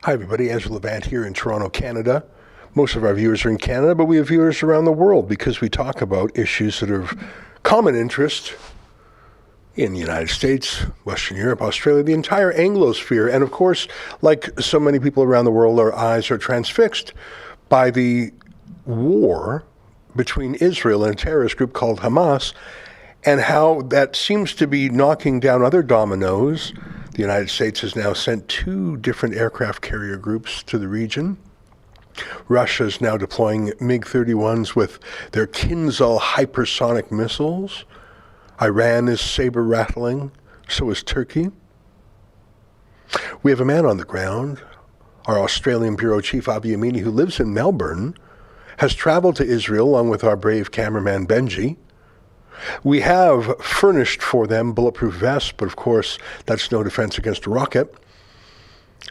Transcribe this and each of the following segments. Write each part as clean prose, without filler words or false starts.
Hi, everybody. Ezra Levant here in Toronto, Canada. Most of our viewers are in Canada, but we have viewers around the world because we talk about issues that are of common interest in the United States, Western Europe, Australia, the entire Anglosphere. And of course, like so many people around the world, our eyes are transfixed by the war between Israel and a terrorist group called Hamas, and how that seems to be knocking down other dominoes. The United States has now sent 2 different aircraft carrier groups to the region. Russia is now deploying MiG-31s with their Kinzhal hypersonic missiles. Iran is saber-rattling, so is Turkey. We have a man on the ground. Our Australian bureau chief, Avi Yamini, who lives in Melbourne, has traveled to Israel along with our brave cameraman, Benji. We have furnished for them bulletproof vests, but of course, that's no defense against a rocket.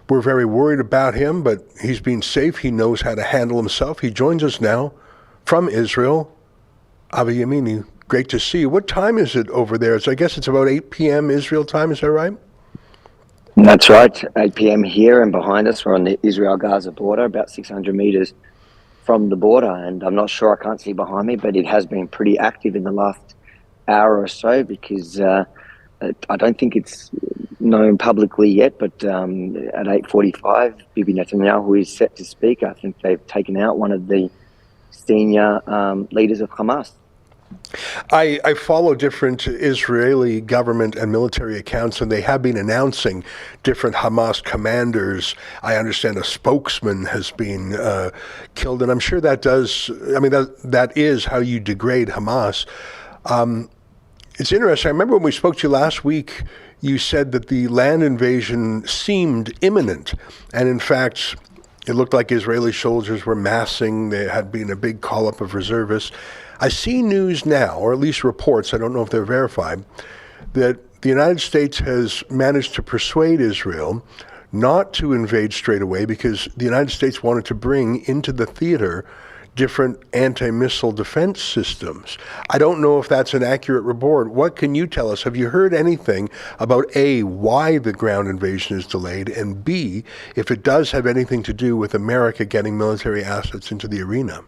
We're very worried about him, but he's been safe. He knows how to handle himself. He joins us now from Israel. Avi Yamini, great to see you. What time is it over there? I guess it's about 8 p.m. Israel time, is that right? That's right, 8 p.m. here, and behind us we're on the Israel-Gaza border, about 600 meters from the border, and I'm not sure, I can't see behind me, but it has been pretty active in the last hour or so, because I don't think it's known publicly yet, but at 8:45, Bibi Netanyahu is set to speak. I think they've taken out one of the senior leaders of Hamas. I follow different Israeli government and military accounts, and they have been announcing different Hamas commanders. I understand a spokesman has been killed, and I'm sure that that is how you degrade Hamas. It's interesting. I remember when we spoke to you last week, you said that the land invasion seemed imminent. And in fact, it looked like Israeli soldiers were massing. There had been a big call-up of reservists. I see news now, or at least reports, I don't know if they're verified, that the United States has managed to persuade Israel not to invade straight away because the United States wanted to bring into the theater different anti-missile defense systems. I don't know if that's an accurate report. What can you tell us? Have you heard anything about A, why the ground invasion is delayed, and B, if it does have anything to do with America getting military assets into the arena?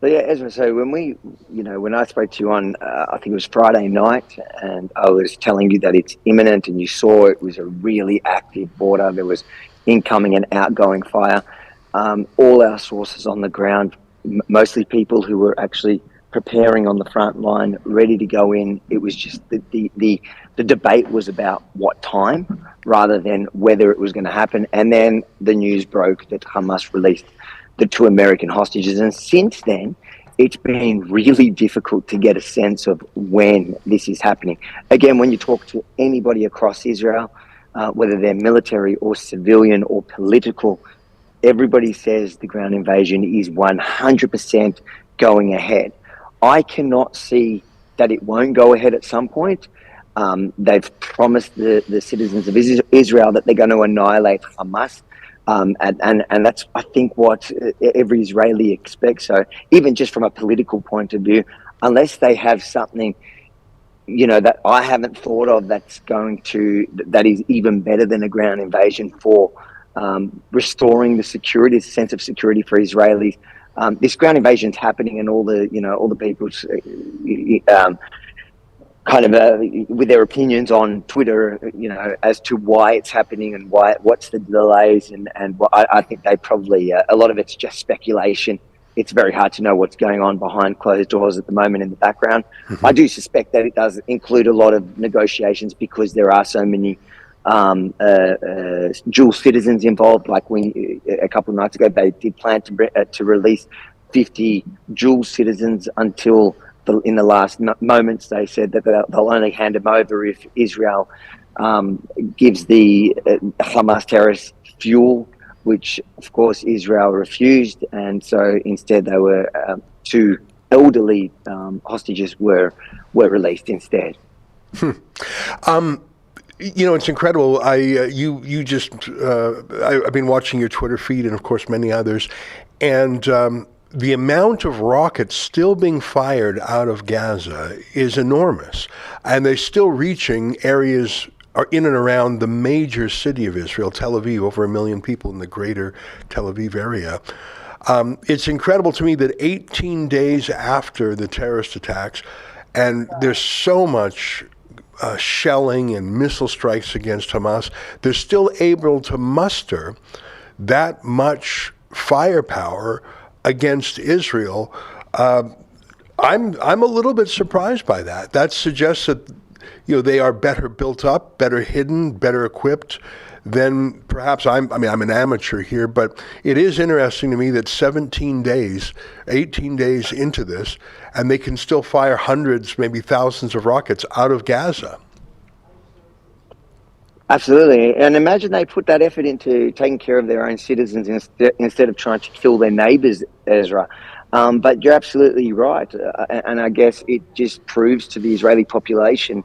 So yeah, Ezra, so when I spoke to you on, I think it was Friday night, and I was telling you that it's imminent, and you saw it was a really active border. There was incoming and outgoing fire. All our sources on the ground, mostly people who were actually preparing on the front line, ready to go in. It was just the debate was about what time rather than whether it was going to happen. And then the news broke that Hamas released the 2 American hostages. And since then, it's been really difficult to get a sense of when this is happening. Again, when you talk to anybody across Israel, whether they're military or civilian or political, everybody says the ground invasion is 100% going ahead. I cannot see that it won't go ahead at some point. They've promised the citizens of Israel that they're going to annihilate Hamas. And that's, I think, what every Israeli expects. So even just from a political point of view, unless they have something, that I haven't thought of that is even better than a ground invasion for restoring the sense of security for Israelis. This ground invasion is happening, and all the people's with their opinions on Twitter, as to why it's happening and what's the delays, and I think they probably a lot of it's just speculation. It's very hard to know what's going on behind closed doors at the moment in the background. Mm-hmm. I do suspect that it does include a lot of negotiations because there are so many dual citizens involved. Like a couple of nights ago, they did plan to release 50 dual citizens until in the last moments. They said that they'll only hand them over if Israel gives the Hamas terrorists fuel, which of course Israel refused, and so instead they were 2 elderly hostages were released instead. It's incredible. I've been watching your Twitter feed and of course many others, and the amount of rockets still being fired out of Gaza is enormous, and they're still reaching areas are in and around the major city of Israel, Tel Aviv, over 1 million people in the greater Tel Aviv area. It's incredible to me that 18 days after the terrorist attacks, and there's so much shelling and missile strikes against Hamas, they're still able to muster that much firepower against Israel. I'm a little bit surprised by that. That suggests that they are better built up, better hidden, better equipped than perhaps I'm an amateur here, but it is interesting to me that 18 days into this, and they can still fire hundreds, maybe thousands of rockets out of Gaza. Absolutely. And imagine they put that effort into taking care of their own citizens instead of trying to kill their neighbors, Ezra. But you're absolutely right. And I guess it just proves to the Israeli population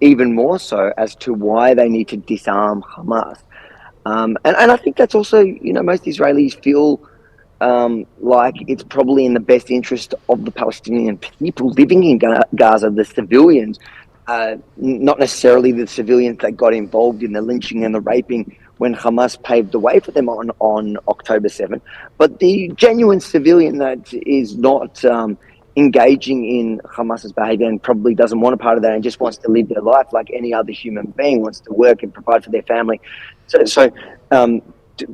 even more so as to why they need to disarm Hamas. And I think that's also, most Israelis feel like it's probably in the best interest of the Palestinian people living in Gaza, the civilians, not necessarily the civilians that got involved in the lynching and the raping when Hamas paved the way for them on October 7th, but the genuine civilian that is not engaging in Hamas's behavior and probably doesn't want a part of that and just wants to live their life like any other human being, wants to work and provide for their family. So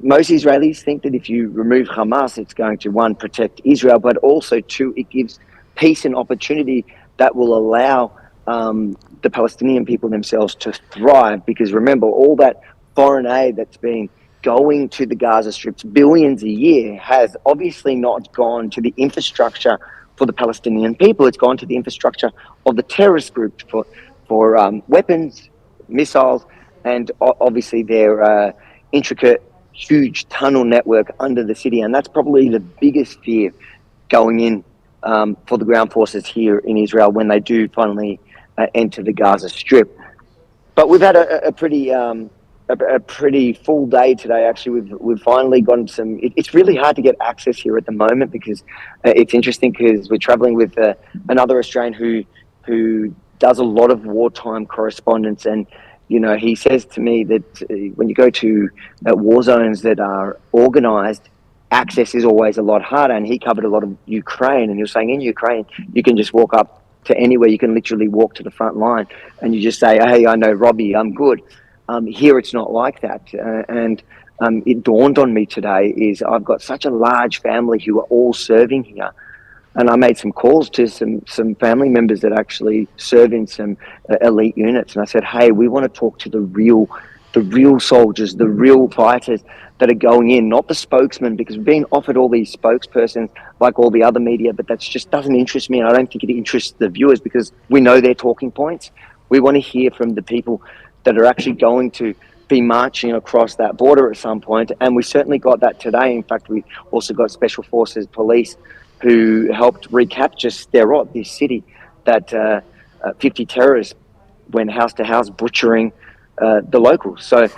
most Israelis think that if you remove Hamas, it's going to, one, protect Israel, but also, two, it gives peace and opportunity that will allow the Palestinian people themselves to thrive. Because remember, all that foreign aid that's been going to the Gaza Strips, billions a year, has obviously not gone to the infrastructure for the Palestinian people. It's gone to the infrastructure of the terrorist group for weapons, missiles, and obviously their intricate, huge tunnel network under the city. And that's probably the biggest fear going in for the ground forces here in Israel when they do finally enter the Gaza Strip. But we've had a pretty full day today. Actually, we've finally gotten some. It's really hard to get access here at the moment because it's interesting because we're traveling with another Australian who does a lot of wartime correspondence, and he says to me that when you go to war zones that are organised, access is always a lot harder. And he covered a lot of Ukraine, and he was saying in Ukraine you can just walk up to anywhere. You can literally walk to the front line, and you just say, "Hey, I know Robbie. I'm good." Here it's not like that, and it dawned on me today is I've got such a large family who are all serving here, and I made some calls to some family members that actually serve in some elite units, and I said, "Hey, we want to talk to the real soldiers, the real fighters that are going in, not the spokesman, because we're being offered all these spokespersons like all the other media, but that just doesn't interest me, and I don't think it interests the viewers because we know their talking points. We want to hear from the people that are actually going to be marching across that border at some point, and we certainly got that today. In fact, we also got Special Forces police who helped recapture Sderot, this city that 50 terrorists went house to house butchering the locals. So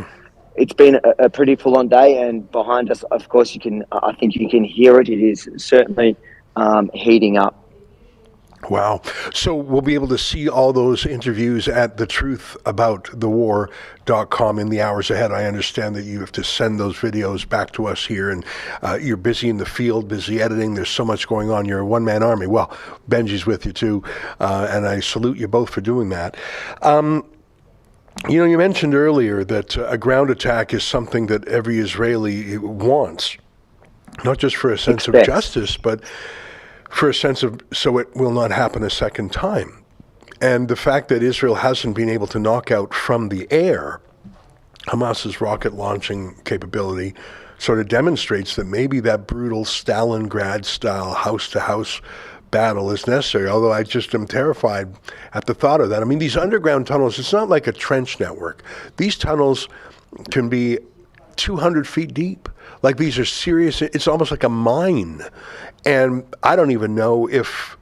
it's been a pretty full-on day, and behind us, of course, I think you can hear it. It is certainly heating up. Wow. So we'll be able to see all those interviews at thetruthaboutthewar.com in the hours ahead. I understand that you have to send those videos back to us here, and you're busy in the field, busy editing. There's so much going on. You're a one-man army. Well, Benji's with you too, and I salute you both for doing that. You mentioned earlier that a ground attack is something that every Israeli wants, not just for a sense of justice, but for a sense of so it will not happen a second time. And the fact that Israel hasn't been able to knock out from the air Hamas's rocket launching capability sort of demonstrates that maybe that brutal Stalingrad-style house-to-house battle is necessary, although I just am terrified at the thought of that. I mean, these underground tunnels, it's not like a trench network. These tunnels can be 200 feet deep. Like, these are serious, it's almost like a mine. And I don't even know if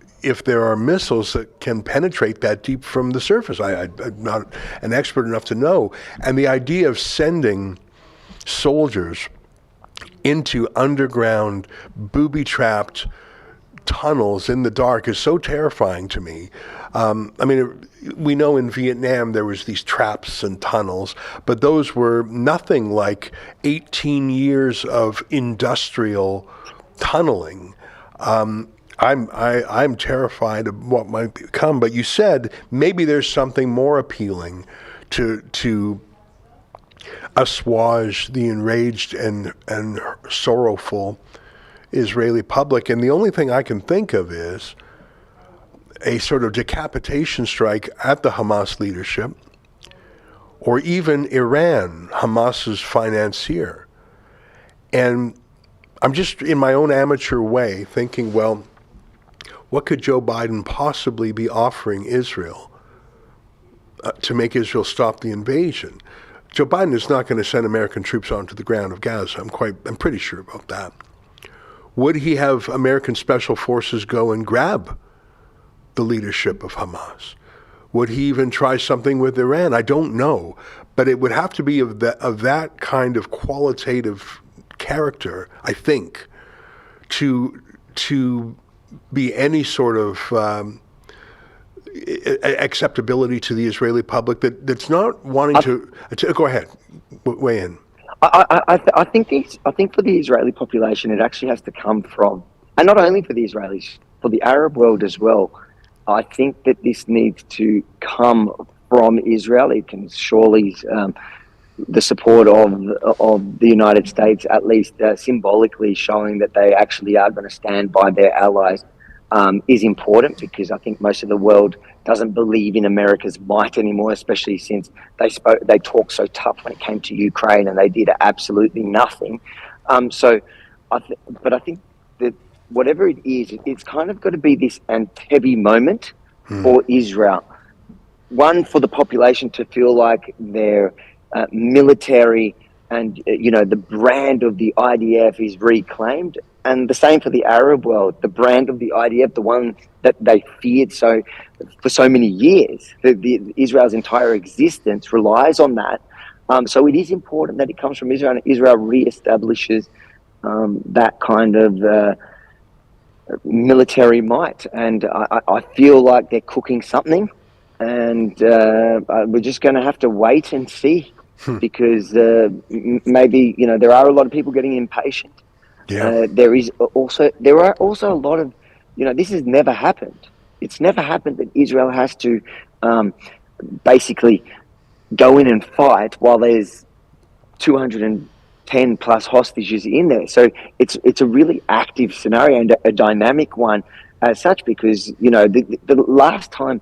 there are missiles that can penetrate that deep from the surface. I'm not an expert enough to know. And the idea of sending soldiers into underground, booby-trapped tunnels in the dark is so terrifying to me. I mean, we know in Vietnam there was these traps and tunnels, but those were nothing like 18 years of industrial tunneling. I'm terrified of what might come. But you said maybe there's something more appealing to assuage the enraged and sorrowful Israeli public. And the only thing I can think of is a sort of decapitation strike at the Hamas leadership, or even Iran, Hamas's financier. And I'm just, in my own amateur way, thinking, well, what could Joe Biden possibly be offering Israel to make Israel stop the invasion? Joe Biden is not going to send American troops onto the ground of Gaza. I'm pretty sure about that. Would he have American special forces go and grab the leadership of Hamas? Would he even try something with Iran? I don't know, but it would have to be of that kind of qualitative character, I think, to be any sort of acceptability to the Israeli public that's not wanting to go ahead, weigh in. I think for the Israeli population, it actually has to come from, and not only for the Israelis, for the Arab world as well. I think that this needs to come from Israel. It can surely the support of the United States, at least symbolically showing that they actually are going to stand by their allies, is important, because I think most of the world doesn't believe in America's might anymore, especially since they talked so tough when it came to Ukraine and they did absolutely nothing. But I think that whatever it is, it's kind of got to be this Entebbe moment for Israel. One, for the population to feel like their military and the brand of the IDF is reclaimed, and the same for the Arab world. The brand of the IDF, the one that they feared for so many years, Israel's entire existence relies on that. So it is important that it comes from Israel, and Israel reestablishes that kind of military might. And I feel like they're cooking something, and we're just going to have to wait and see, because maybe there are a lot of people getting impatient. Yeah. There are also a lot of, this has never happened. It's never happened that Israel has to basically go in and fight while there's 210 plus hostages in there. So it's a really active scenario and a dynamic one as such, because the last one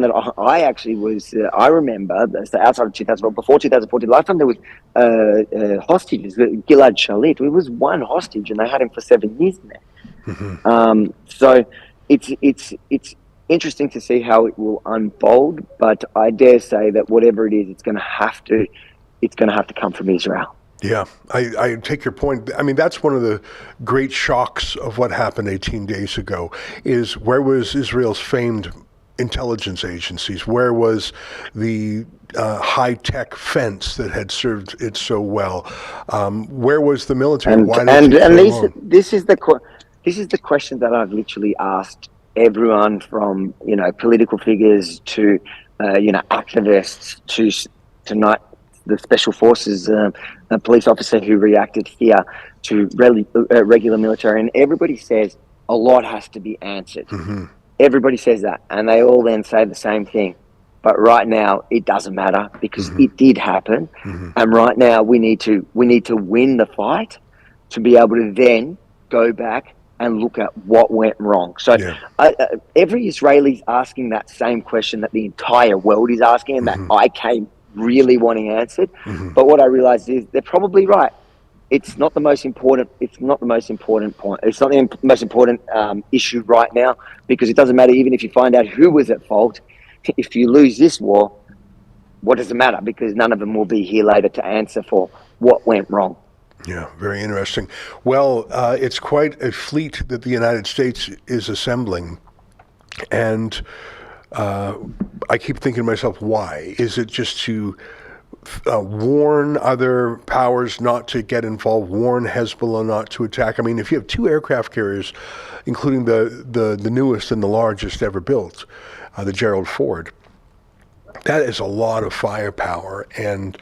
that I actually was, I remember, so outside of 2012, before 2014, last time there was hostages, Gilad Shalit. It was one hostage, and they had him for 7 years in there. So it's interesting to see how it will unfold, but I dare say that whatever it is, it's going to have to come from Israel. Yeah, I take your point. I mean, that's one of the great shocks of what happened 18 days ago, is where was Israel's famed intelligence agencies? Where was the high-tech fence that had served it so well? Where was the military? This is the question that I've literally asked everyone, from political figures to activists to not the special forces, a police officer who reacted here, to regular military, and everybody says a lot has to be answered. Everybody says that, and they all then say the same thing. But right now, it doesn't matter, because it did happen, and right now we need to win the fight to be able to then go back and look at what went wrong. So every Israeli's asking that same question that the entire world is asking, and that I came really wanting answered. But what I realized is they're probably right. It's not the most important. It's not the most important point. It's not the most important issue right now, because it doesn't matter even if you find out who was at fault. If you lose this war, what does it matter? Because none of them will be here later to answer for what went wrong. Yeah, very interesting. Well, it's quite a fleet that the United States is assembling, and I keep thinking to myself, why? Is it just to warn other powers not to get involved, warn Hezbollah not to attack. I mean, if you have 2 aircraft carriers, including the newest and the largest ever built, the Gerald Ford, that is a lot of firepower, and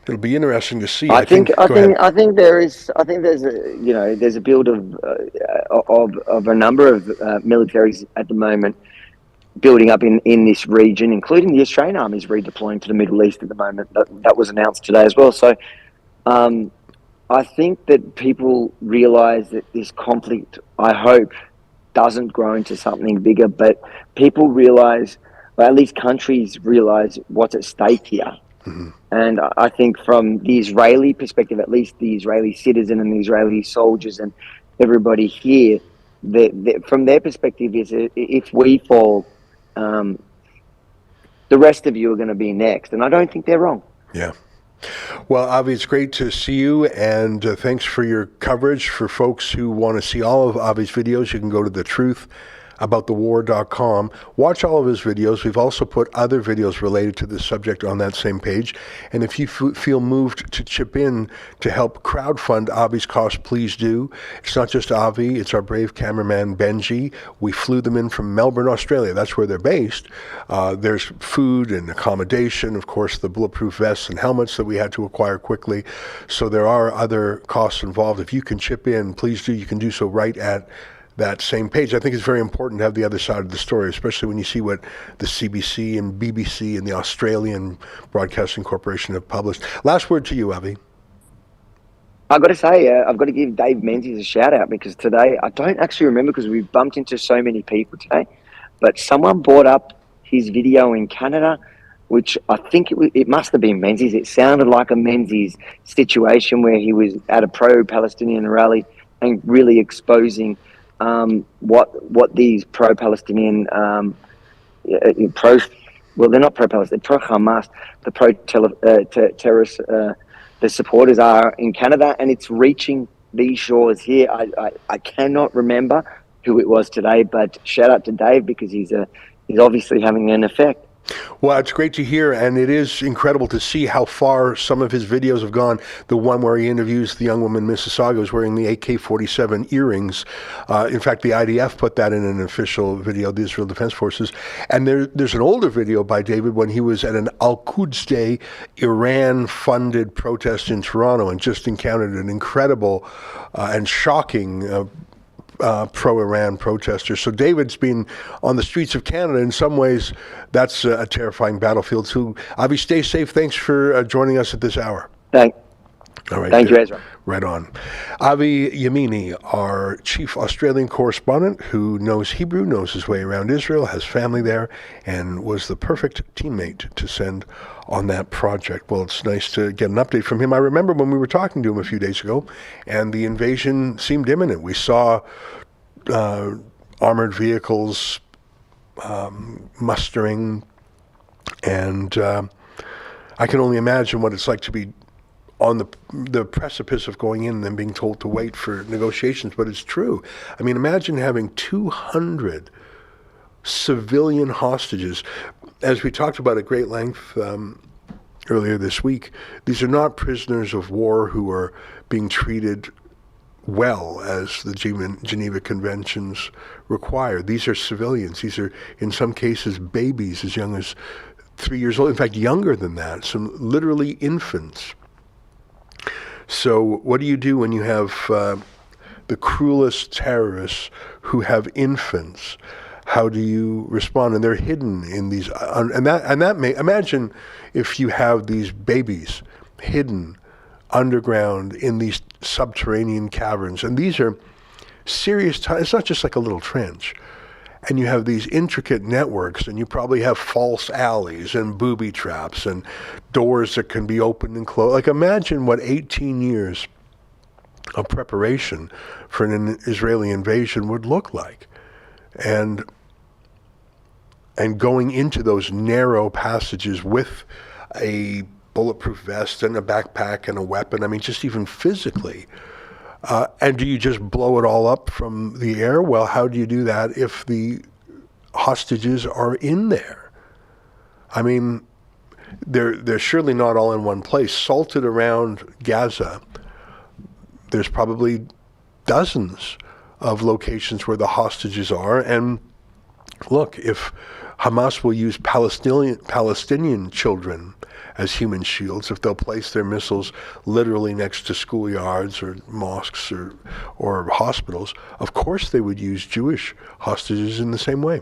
it'll be interesting to see. I think there's a build of a number of militaries at the moment building up in this region, including the Australian Army is redeploying to the Middle East at the moment. That was announced today as well. So I think that people realise that this conflict, I hope, doesn't grow into something bigger, but people realise, or at least countries realise what's at stake here. Mm-hmm. And I think from the Israeli perspective, at least the Israeli citizen and the Israeli soldiers and everybody here, from their perspective is if we fall, the rest of you are going to be next. And I don't think they're wrong. Yeah. Well, Avi, it's great to see you, and thanks for your coverage. For folks who want to see all of Avi's videos, you can go to thetruthaboutthewar.com. Watch all of his videos. We've also put other videos related to this subject on that same page. And if you feel moved to chip in to help crowdfund Avi's cause, please do. It's not just Avi, it's our brave cameraman Benji. We flew them in from Melbourne, Australia. That's where they're based. There's food and accommodation, of course, the bulletproof vests and helmets that we had to acquire quickly. So there are other costs involved. If you can chip in, please do. You can do so right at that same page. I think it's very important to have the other side of the story, especially when you see what the CBC and BBC and the Australian Broadcasting Corporation have published. Last word to you, Avi. I've got to say, I've got to give Dave Menzies a shout out, because today, I don't actually remember because we've bumped into so many people today, but someone brought up his video in Canada, which I think it must have been Menzies. It sounded like a Menzies situation where he was at a pro-Palestinian rally and really exposing what these pro-Palestinian, they're not pro-Palestinian, pro-Hamas, the pro-terrorist, the supporters are in Canada, and it's reaching these shores here. I cannot remember who it was today, but shout out to Dave, because he's obviously having an effect. Well, it's great to hear, and it is incredible to see how far some of his videos have gone. The one where he interviews the young woman in Mississauga who's wearing the AK-47 earrings. In fact, the IDF put that in an official video, the Israel Defense Forces. And there's an older video by David when he was at an Al-Quds Day Iran-funded protest in Toronto and just encountered an incredible and shocking pro-Iran protesters. So David's been on the streets of Canada. In some ways, that's a terrifying battlefield too. Avi, stay safe. Thanks for joining us at this hour. All right. Thank you, Ezra. Right on. Avi Yamini, our chief Australian correspondent who knows Hebrew, knows his way around Israel, has family there, and was the perfect teammate to send on that project. Well, it's nice to get an update from him. I remember when we were talking to him a few days ago, and the invasion seemed imminent. We saw armored vehicles mustering, and I can only imagine what it's like to be on the precipice of going in and then being told to wait for negotiations. But it's true. I mean, imagine having 200 civilian hostages. As we talked about at great length earlier this week, these are not prisoners of war who are being treated well as the Geneva Conventions require. These are civilians. These are, in some cases, babies as young as 3 years old. In fact, younger than that, some literally infants. So what do you do when you have the cruelest terrorists who have infants? How do you respond? And they're hidden in these, imagine if you have these babies hidden underground in these subterranean caverns. And these are serious, it's not just like a little trench. And you have these intricate networks, and you probably have false alleys and booby traps and doors that can be opened and closed. Like, imagine what 18 years of preparation for an Israeli invasion would look like. And going into those narrow passages with a bulletproof vest and a backpack and a weapon. I mean, just even physically. And do you just blow it all up from the air? Well, how do you do that if the hostages are in there? I mean, they're surely not all in one place. Salted around Gaza, there's probably dozens of locations where the hostages are. And look, if Hamas will use Palestinian children as human shields, if they'll place their missiles literally next to schoolyards or mosques or hospitals, of course they would use Jewish hostages in the same way.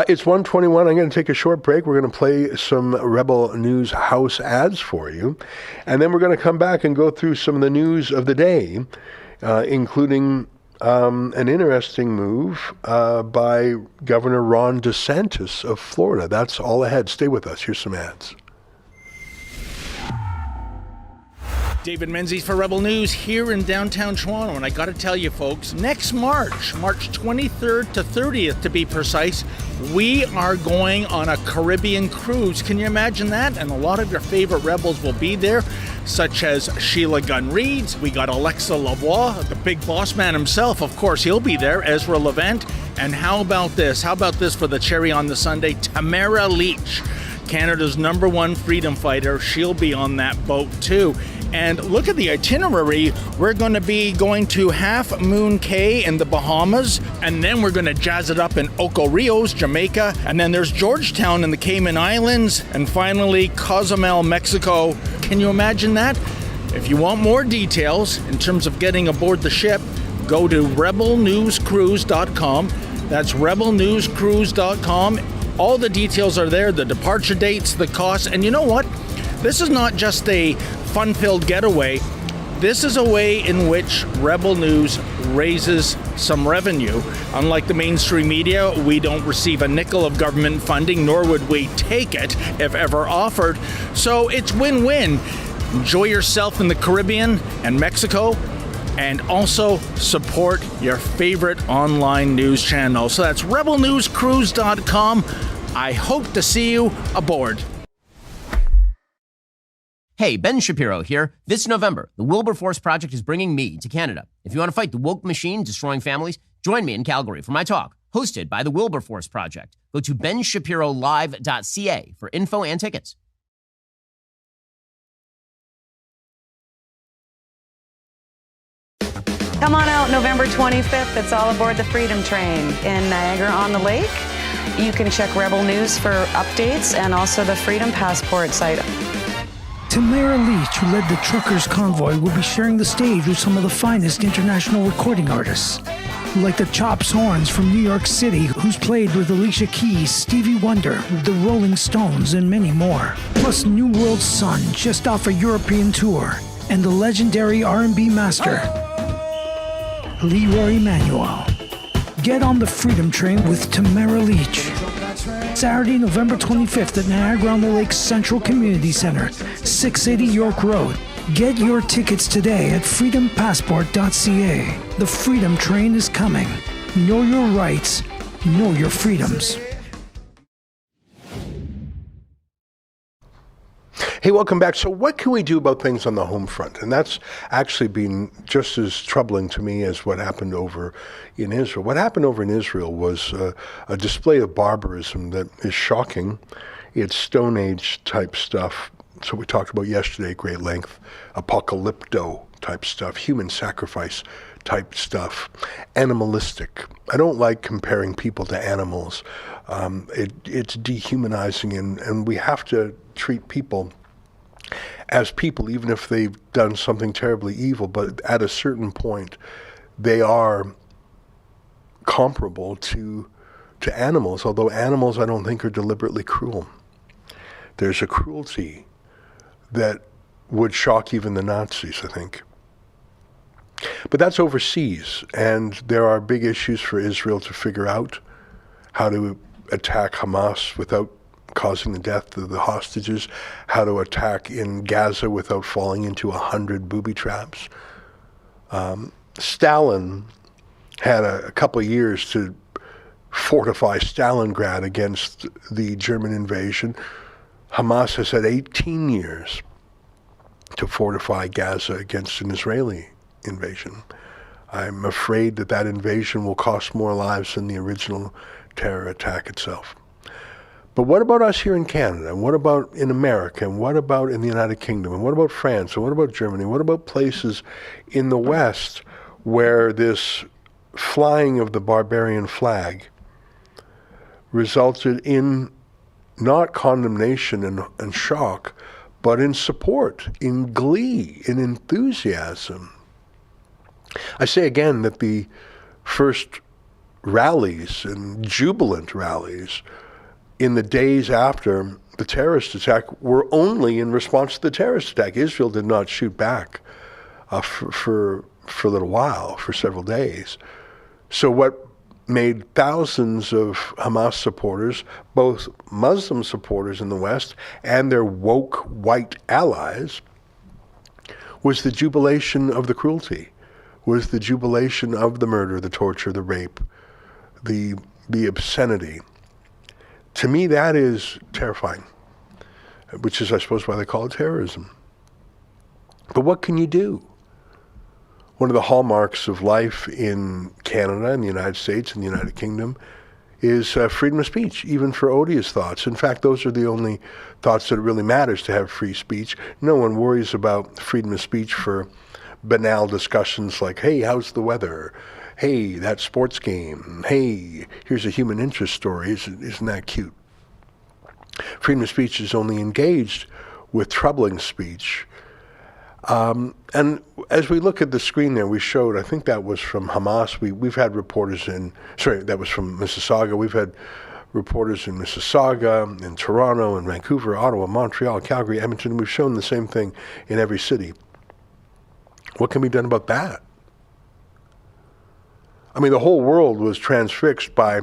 It's 1:21. I'm going to take a short break. We're going to play some Rebel News House ads for you. And then we're going to come back and go through some of the news of the day, including an interesting move by Governor Ron DeSantis of Florida. That's all ahead. Stay with us. Here's some ads. David Menzies for Rebel News here in downtown Toronto, and I got to tell you folks, next March 23rd to 30th to be precise, we are going on a Caribbean cruise. Can you imagine that? And a lot of your favorite rebels will be there, such as Sheila Gunn Reid. We got Alexa Lavoie, the big boss man himself, of course, he'll be there. Ezra Levant. And how about this? How about this for the cherry on the sundae? Tamara Leach, Canada's #1 freedom fighter. She'll be on that boat too. And look at the itinerary. We're going to be going to Half Moon Cay in the Bahamas, and then we're going to jazz it up in Ocho Rios, Jamaica, and then there's Georgetown in the Cayman Islands, and finally Cozumel, Mexico. Can you imagine that? If you want more details in terms of getting aboard the ship, go to rebelnewscruise.com. That's rebelnewscruise.com. All the details are there, the departure dates, the costs, and you know what? This is not just a fun-filled getaway. This is a way in which Rebel News raises some revenue. Unlike the mainstream media, we don't receive a nickel of government funding, nor would we take it if ever offered. So it's win-win. Enjoy yourself in the Caribbean and Mexico, and also support your favorite online news channel. So that's rebelnewscruise.com. I hope to see you aboard. Hey, Ben Shapiro here. This November, the Wilberforce Project is bringing me to Canada. If you want to fight the woke machine destroying families, join me in Calgary for my talk, hosted by the Wilberforce Project. Go to benshapirolive.ca for info and tickets. Come on out November 25th. It's all aboard the Freedom Train in Niagara-on-the-Lake. You can check Rebel News for updates and also the Freedom Passport site. Tamara Leach, who led the truckers' convoy, will be sharing the stage with some of the finest international recording artists, like the Chops Horns from New York City, who's played with Alicia Keys, Stevie Wonder, the Rolling Stones, and many more. Plus New World Sun, just off a European tour, and the legendary R&B master, Leroy Emanuel. Get on the Freedom Train with Tamara Leach. Saturday, November 25th at Niagara-on-the-Lake Central Community Center, 680 York Road. Get your tickets today at freedompassport.ca. The Freedom Train is coming. Know your rights. Know your freedoms. Hey, welcome back. So what can we do about things on the home front? And that's actually been just as troubling to me as what happened over in Israel. What happened over in Israel was a display of barbarism that is shocking. It's Stone Age type stuff. So we talked about yesterday at great length, apocalypto type stuff, human sacrifice type stuff, animalistic. I don't like comparing people to animals. It's dehumanizing, and we have to treat people as people, even if they've done something terribly evil. But at a certain point, they are comparable to animals, although animals I don't think are deliberately cruel. There's a cruelty that would shock even the Nazis, I think. But that's overseas, and there are big issues for Israel to figure out how to attack Hamas without causing the death of the hostages, how to attack in Gaza without falling into 100 booby traps. Stalin had a couple of years to fortify Stalingrad against the German invasion. Hamas has had 18 years to fortify Gaza against an Israeli invasion. I'm afraid that invasion will cost more lives than the original terror attack itself. But what about us here in Canada? And what about in America? And what about in the United Kingdom? And what about France? And what about Germany? What about places in the West where this flying of the barbarian flag resulted in not condemnation and shock, but in support, in glee, in enthusiasm? I say again that the first rallies and jubilant rallies in the days after the terrorist attack were only in response to the terrorist attack. Israel did not shoot back for a little while, for several days. So what made thousands of Hamas supporters, both Muslim supporters in the West and their woke white allies, was the jubilation of the cruelty, was the jubilation of the murder, the torture, the rape, the obscenity. To me, that is terrifying, which is, I suppose, why they call it terrorism. But what can you do? One of the hallmarks of life in Canada, in the United States, in the United Kingdom, is freedom of speech, even for odious thoughts. In fact, those are the only thoughts that it really matters to have free speech. No one worries about freedom of speech for banal discussions like, hey, how's the weather? Hey, that sports game. Hey, here's a human interest story. Isn't that cute? Freedom of speech is only engaged with troubling speech. And as we look at the screen there, we showed, I think that was from Hamas. We've had reporters that was from Mississauga. We've had reporters in Mississauga, in Toronto, in Vancouver, Ottawa, Montreal, Calgary, Edmonton. We've shown the same thing in every city. What can be done about that? I mean, the whole world was transfixed by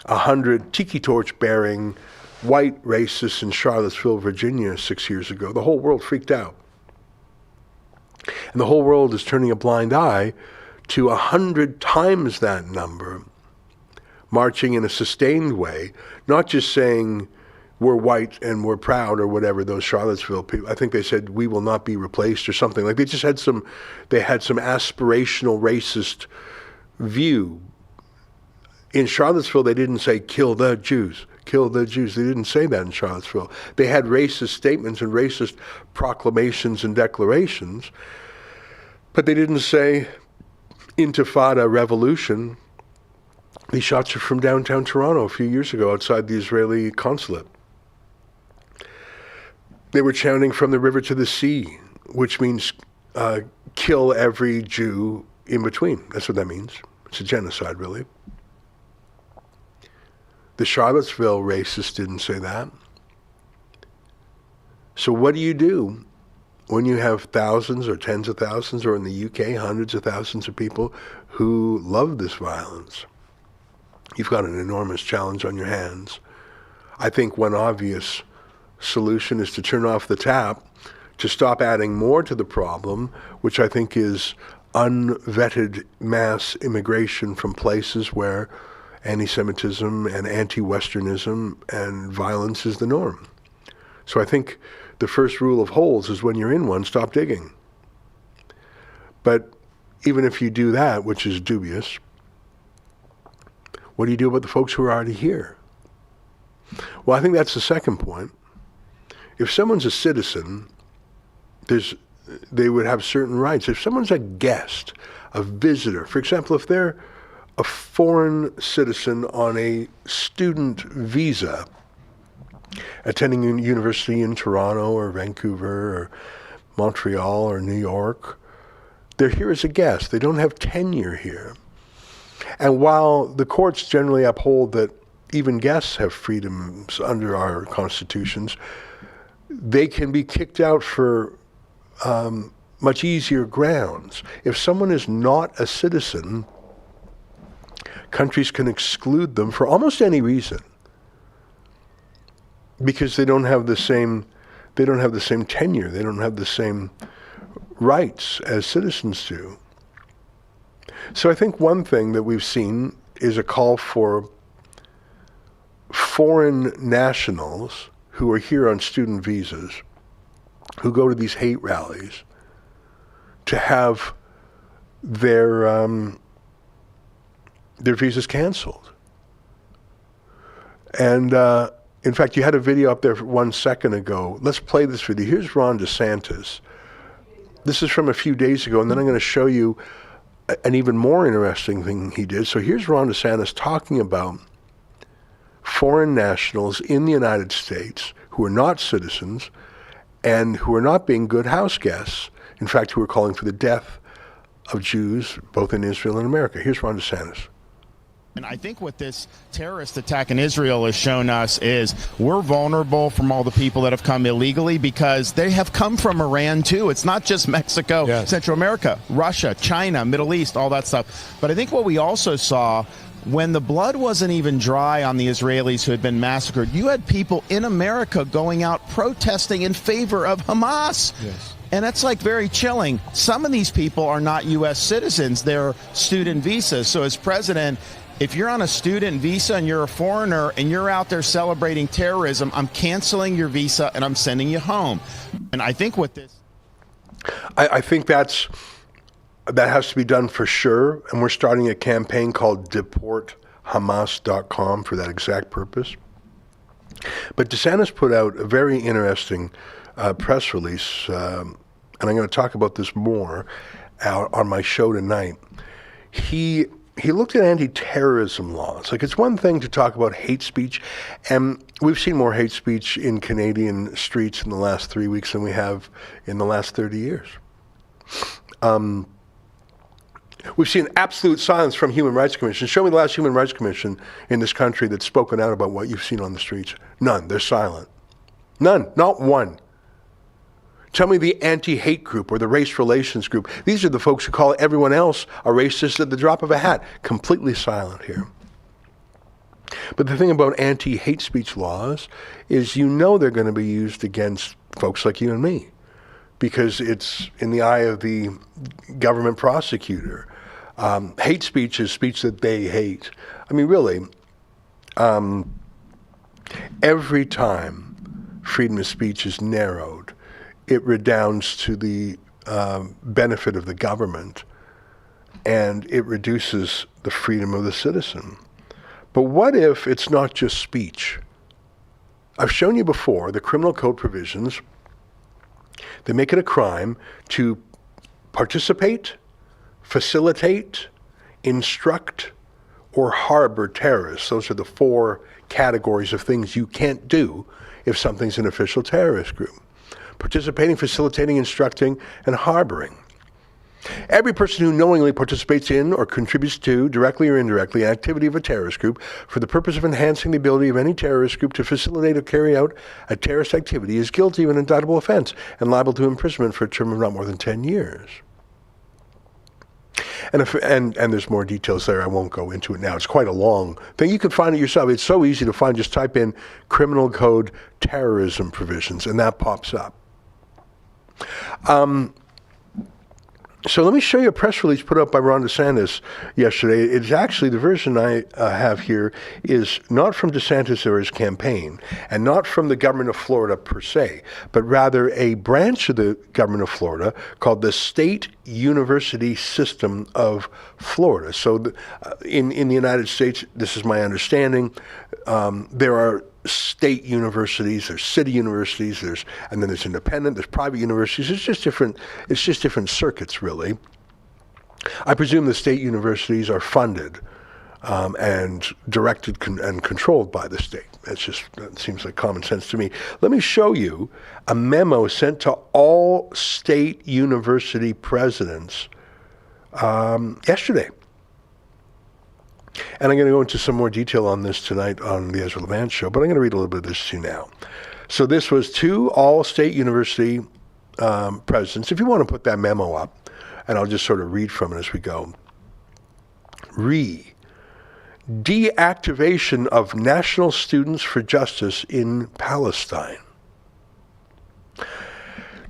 100 tiki torch bearing white racists in Charlottesville, Virginia 6 years ago. The whole world freaked out. And the whole world is turning a blind eye to 100 times that number marching in a sustained way, not just saying we're white and we're proud or whatever, those Charlottesville people. I think they said we will not be replaced or something. Like they had some aspirational racist view. In Charlottesville, they didn't say kill the Jews. Kill the Jews. They didn't say that in Charlottesville. They had racist statements and racist proclamations and declarations, but they didn't say intifada revolution. These shots are from downtown Toronto a few years ago outside the Israeli consulate. They were chanting from the river to the sea, which means kill every Jew in between. That's what that means. It's a genocide, really. The Charlottesville racists didn't say that. So what do you do when you have thousands or tens of thousands, or in the UK, hundreds of thousands of people who love this violence? You've got an enormous challenge on your hands. I think one obvious solution is to turn off the tap, to stop adding more to the problem, which I think is unvetted mass immigration from places where anti-Semitism and anti-Westernism and violence is the norm. So I think the first rule of holes is when you're in one, stop digging. But even if you do that, which is dubious, what do you do about the folks who are already here? Well, I think that's the second point. If someone's a citizen, they would have certain rights. If someone's a guest, a visitor, for example, if they're a foreign citizen on a student visa, attending a university in Toronto or Vancouver or Montreal or New York, they're here as a guest. They don't have tenure here. And while the courts generally uphold that even guests have freedoms under our constitutions, they can be kicked out for much easier grounds. If someone is not a citizen, countries can exclude them for almost any reason because they don't have the same tenure, they don't have the same rights as citizens do. So I think one thing that we've seen is a call for foreign nationals who are here on student visas, who go to these hate rallies, to have their visas canceled. And In fact, you had a video up there 1 second ago. Let's play this video. Here's Ron DeSantis. This is from a few days ago, and then I'm going to show you an even more interesting thing he did. So here's Ron DeSantis talking about foreign nationals in the United States who are not citizens and who are not being good house guests. In fact, who are calling for the death of Jews, both in Israel and America. Here's Ron DeSantis. And I think what this terrorist attack in Israel has shown us is we're vulnerable from all the people that have come illegally because they have come from Iran too. It's not just Mexico, yes. Central America, Russia, China, Middle East, all that stuff. But I think what we also saw when the blood wasn't even dry on the Israelis who had been massacred, you had people in America going out protesting in favor of Hamas. Yes. And that's like very chilling. Some of these people are not U.S. citizens. They're student visas. So as president, if you're on a student visa and you're a foreigner and you're out there celebrating terrorism, I'm canceling your visa and I'm sending you home. And I think with this... I think that has to be done for sure. And we're starting a campaign called deporthamas.com for that exact purpose. But DeSantis put out a very interesting press release, and I'm going to talk about this more on my show tonight. He looked at anti-terrorism laws. Like, it's one thing to talk about hate speech, and we've seen more hate speech in Canadian streets in the last 3 weeks than we have in the last 30 years. We've seen absolute silence from Human Rights Commission. Show me the last Human Rights Commission in this country that's spoken out about what you've seen on the streets. None. They're silent. None. Not one. Tell me the anti-hate group or the race relations group. These are the folks who call everyone else a racist at the drop of a hat. Completely silent here. But the thing about anti-hate speech laws is you know they're going to be used against folks like you and me because it's in the eye of the government prosecutor. Hate speech is speech that they hate. I mean, really, every time freedom of speech is narrowed, it redounds to the benefit of the government, and it reduces the freedom of the citizen. But what if it's not just speech? I've shown you before the criminal code provisions. They make it a crime to participate, facilitate, instruct, or harbor terrorists. Those are the 4 categories of things you can't do if something's an official terrorist group. Participating, facilitating, instructing, and harboring. Every person who knowingly participates in or contributes to, directly or indirectly, an activity of a terrorist group for the purpose of enhancing the ability of any terrorist group to facilitate or carry out a terrorist activity is guilty of an indictable offense and liable to imprisonment for a term of not more than 10 years. And there's more details there. I won't go into it now. It's quite a long thing. You can find it yourself. It's so easy to find. Just type in criminal code terrorism provisions, and that pops up. So let me show you a press release put up by Ron DeSantis yesterday. It's actually, the version I have here is not from DeSantis or his campaign, and not from the government of Florida per se, but rather a branch of the government of Florida called the State University System of Florida. So in the United States, this is my understanding, there are state universities, there's city universities, and then there's independent, there's private universities. It's just different circuits, really. I presume the state universities are funded and directed and controlled by the state. That seems like common sense to me. Let me show you a memo sent to all state university presidents yesterday. And I'm going to go into some more detail on this tonight on the Ezra Levant Show, but I'm going to read a little bit of this to you now. So this was to all state university presidents. If you want to put that memo up, and I'll just sort of read from it as we go. Deactivation of National Students for Justice in Palestine.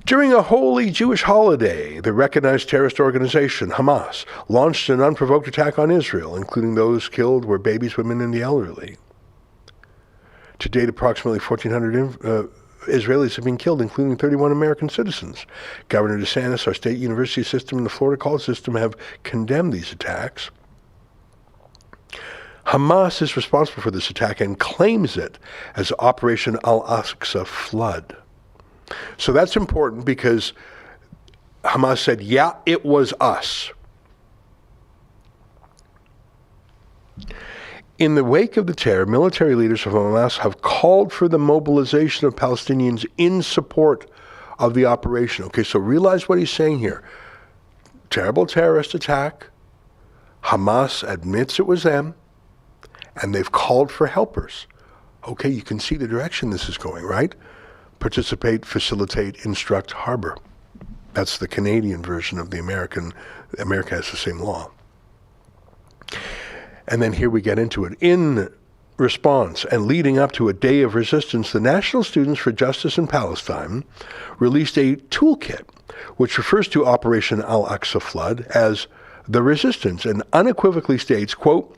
During a holy Jewish holiday, the recognized terrorist organization, Hamas, launched an unprovoked attack on Israel, including those killed were babies, women, and the elderly. To date, approximately 1,400 Israelis have been killed, including 31 American citizens. Governor DeSantis, our state university system, and the Florida college system have condemned these attacks. Hamas is responsible for this attack and claims it as Operation Al-Aqsa Flood. So that's important because Hamas said, yeah, it was us. In the wake of the terror, military leaders of Hamas have called for the mobilization of Palestinians in support of the operation. Okay, so realize what he's saying here. Terrible terrorist attack. Hamas admits it was them, and they've called for helpers. Okay, you can see the direction this is going, right? Participate, facilitate, instruct, harbor. That's the Canadian version of the American. America has the same law. And then here we get into it. In response and leading up to a day of resistance, the National Students for Justice in Palestine released a toolkit which refers to Operation Al-Aqsa Flood as the resistance and unequivocally states, quote,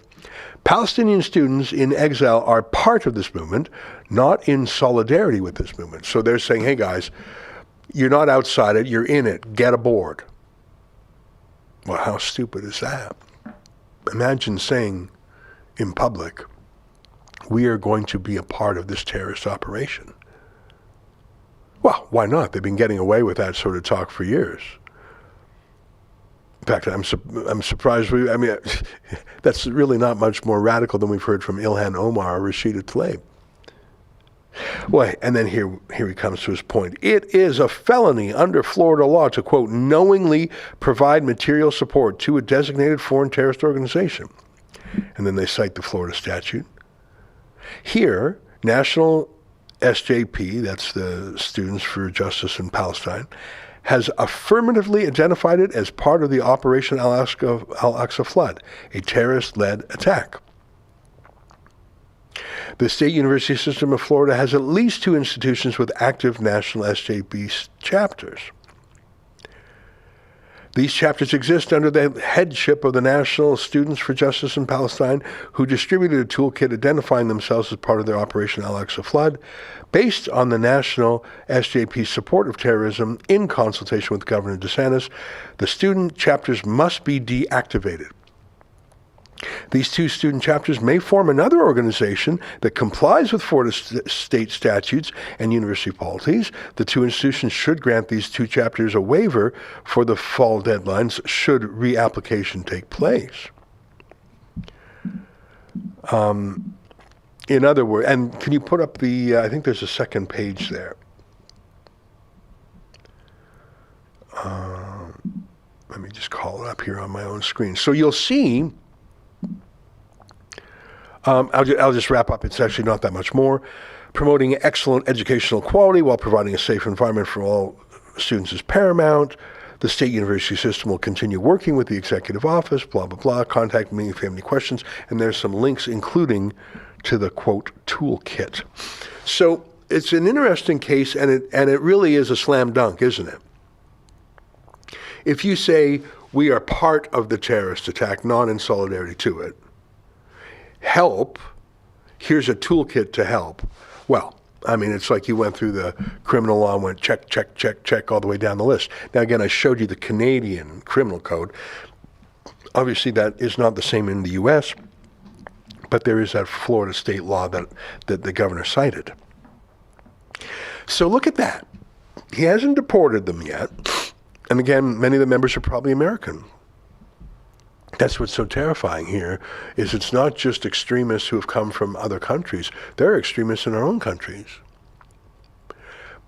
Palestinian students in exile are part of this movement, not in solidarity with this movement. So they're saying, hey guys, you're not outside it, you're in it, get aboard. Well, how stupid is that? Imagine saying in public, we are going to be a part of this terrorist operation. Well, why not? They've been getting away with that sort of talk for years. In fact, I'm surprised. That's really not much more radical than we've heard from Ilhan Omar or Rashida Tlaib. Well, and then here he comes to his point. It is a felony under Florida law to, quote, knowingly provide material support to a designated foreign terrorist organization. And then they cite the Florida statute. Here, National SJP, that's the Students for Justice in Palestine, has affirmatively identified it as part of the Operation Al-Aqsa Flood, a terrorist-led attack. The State University System of Florida has at least 2 institutions with active national SJP chapters. These chapters exist under the headship of the National Students for Justice in Palestine, who distributed a toolkit identifying themselves as part of their Operation Al-Aqsa Flood, based on the National SJP's support of terrorism in consultation with Governor DeSantis. The student chapters must be deactivated. These 2 student chapters may form another organization that complies with Florida state statutes and university policies. The 2 institutions should grant these 2 chapters a waiver for the fall deadlines should reapplication take place. In other words, and can you put up the, I think there's a second page there. Let me just call it up here on my own screen. So you'll see, I'll just wrap up. It's actually not that much more. Promoting excellent educational quality while providing a safe environment for all students is paramount. The state university system will continue working with the executive office, blah, blah, blah. Contact me if you have any questions. And there's some links, including to the, quote, toolkit. So it's an interesting case, and it really is a slam dunk, isn't it? If you say we are part of the terrorist attack, not in solidarity to it, help, here's a toolkit to help. Well, I mean, it's like you went through the criminal law and went check, check, check, check all the way down the list. Now, again, I showed you the Canadian criminal code. Obviously, that is not the same in the U.S., but there is that Florida state law that the governor cited. So look at that. He hasn't deported them yet. And again, many of the members are probably American. That's what's so terrifying here, is it's not just extremists who have come from other countries. There are extremists in our own countries.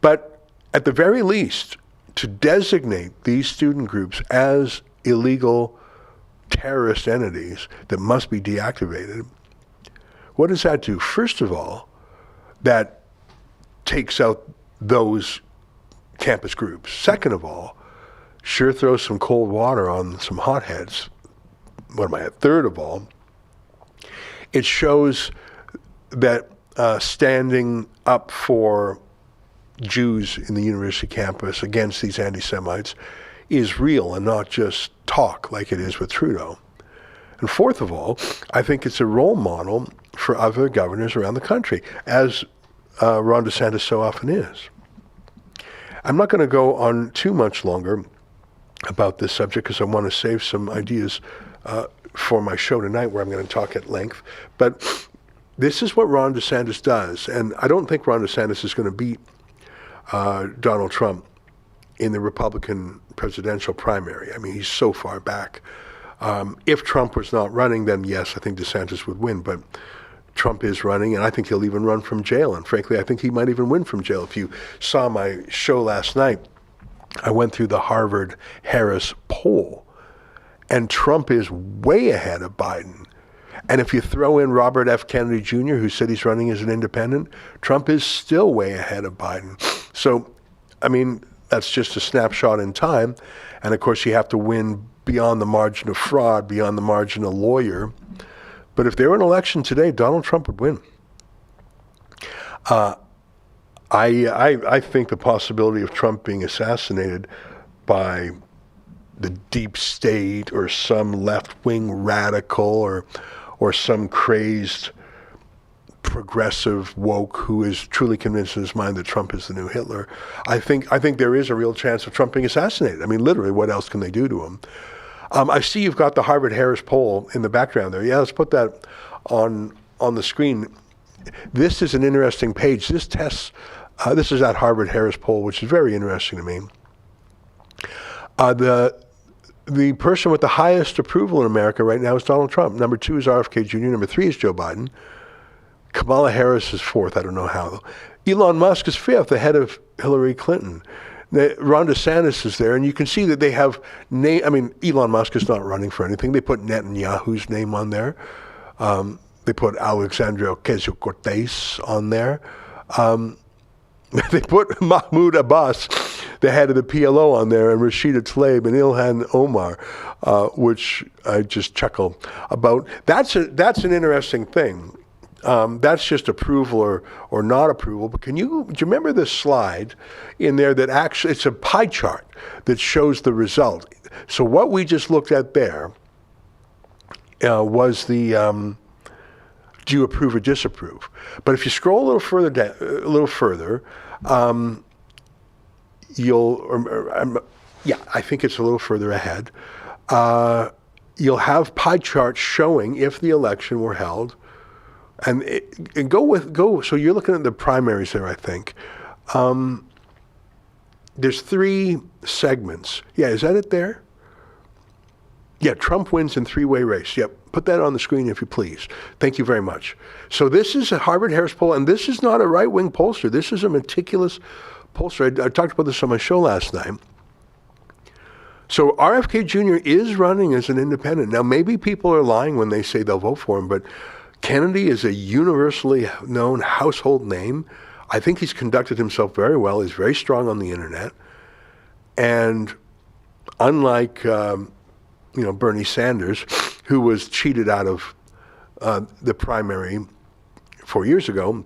But at the very least, to designate these student groups as illegal terrorist entities that must be deactivated, what does that do? First of all, that takes out those campus groups. Second of all, sure throws some cold water on some hotheads. What am I at? Third of all, it shows that standing up for Jews in the university campus against these anti-Semites is real and not just talk like it is with Trudeau. And fourth of all, I think it's a role model for other governors around the country, as Ron DeSantis so often is. I'm not going to go on too much longer about this subject because I want to save some ideas for my show tonight, where I'm going to talk at length. But this is what Ron DeSantis does. And I don't think Ron DeSantis is going to beat Donald Trump in the Republican presidential primary. I mean, he's so far back. If Trump was not running, then yes, I think DeSantis would win. But Trump is running, and I think he'll even run from jail. And frankly, I think he might even win from jail. If you saw my show last night, I went through the Harvard-Harris poll, and Trump is way ahead of Biden. And if you throw in Robert F. Kennedy Jr., who said he's running as an independent, Trump is still way ahead of Biden. So, I mean, that's just a snapshot in time. And of course, you have to win beyond the margin of fraud, beyond the margin of lawyer. But if there were an election today, Donald Trump would win. I think the possibility of Trump being assassinated by the deep state or some left-wing radical or some crazed progressive woke who is truly convinced in his mind that Trump is the new Hitler, I think there is a real chance of Trump being assassinated. I mean, literally, what else can they do to him? I see you've got the Harvard-Harris poll in the background there. Yeah, let's put that on the screen. This is an interesting page. This tests, this is that Harvard-Harris poll, which is very interesting to me. The person with the highest approval in America right now is Donald Trump. Number 2 is RFK Jr. Number 3 is Joe Biden. Kamala Harris is 4th. I don't know how, though. Elon Musk is 5th, ahead of Hillary Clinton. Ron DeSantis is there, and you can see that they have Elon Musk is not running for anything. They put Netanyahu's name on there. They put Alexandria Ocasio-Cortez on there. They put Mahmoud Abbas, the head of the PLO, on there, and Rashida Tlaib and Ilhan Omar, which I just chuckle about. That's an interesting thing. That's just approval or not approval. But do you remember this slide in there that actually, it's a pie chart that shows the result. So what we just looked at there was the do you approve or disapprove? But if you scroll a little further down, I think it's a little further ahead. You'll have pie charts showing if the election were held. And so you're looking at the primaries there, I think. There's 3 segments. Yeah, is that it there? Yeah, Trump wins in 3-way race. Yep, put that on the screen if you please. Thank you very much. So this is a Harvard-Harris poll, and this is not a right-wing pollster. This is a meticulous pollster. I talked about this on my show last night. So RFK Jr. is running as an independent. Now, maybe people are lying when they say they'll vote for him, but Kennedy is a universally known household name. I think he's conducted himself very well. He's very strong on the internet. And unlike Bernie Sanders, who was cheated out of the primary 4 years ago,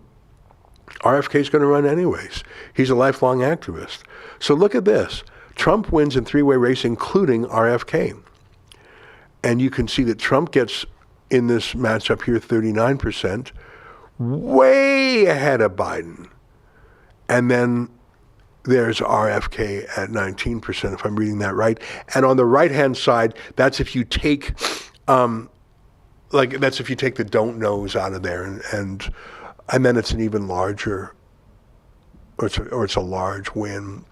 RFK is going to run anyways. He's a lifelong activist. So look at this. Trump wins in 3-way race, including RFK. And you can see that Trump gets, in this matchup here, 39%, way ahead of Biden. And then there's RFK at 19%, if I'm reading that right. And on the right-hand side, that's if you take, that's if you take the don't knows out of there, and then it's an even larger, or it's a large win.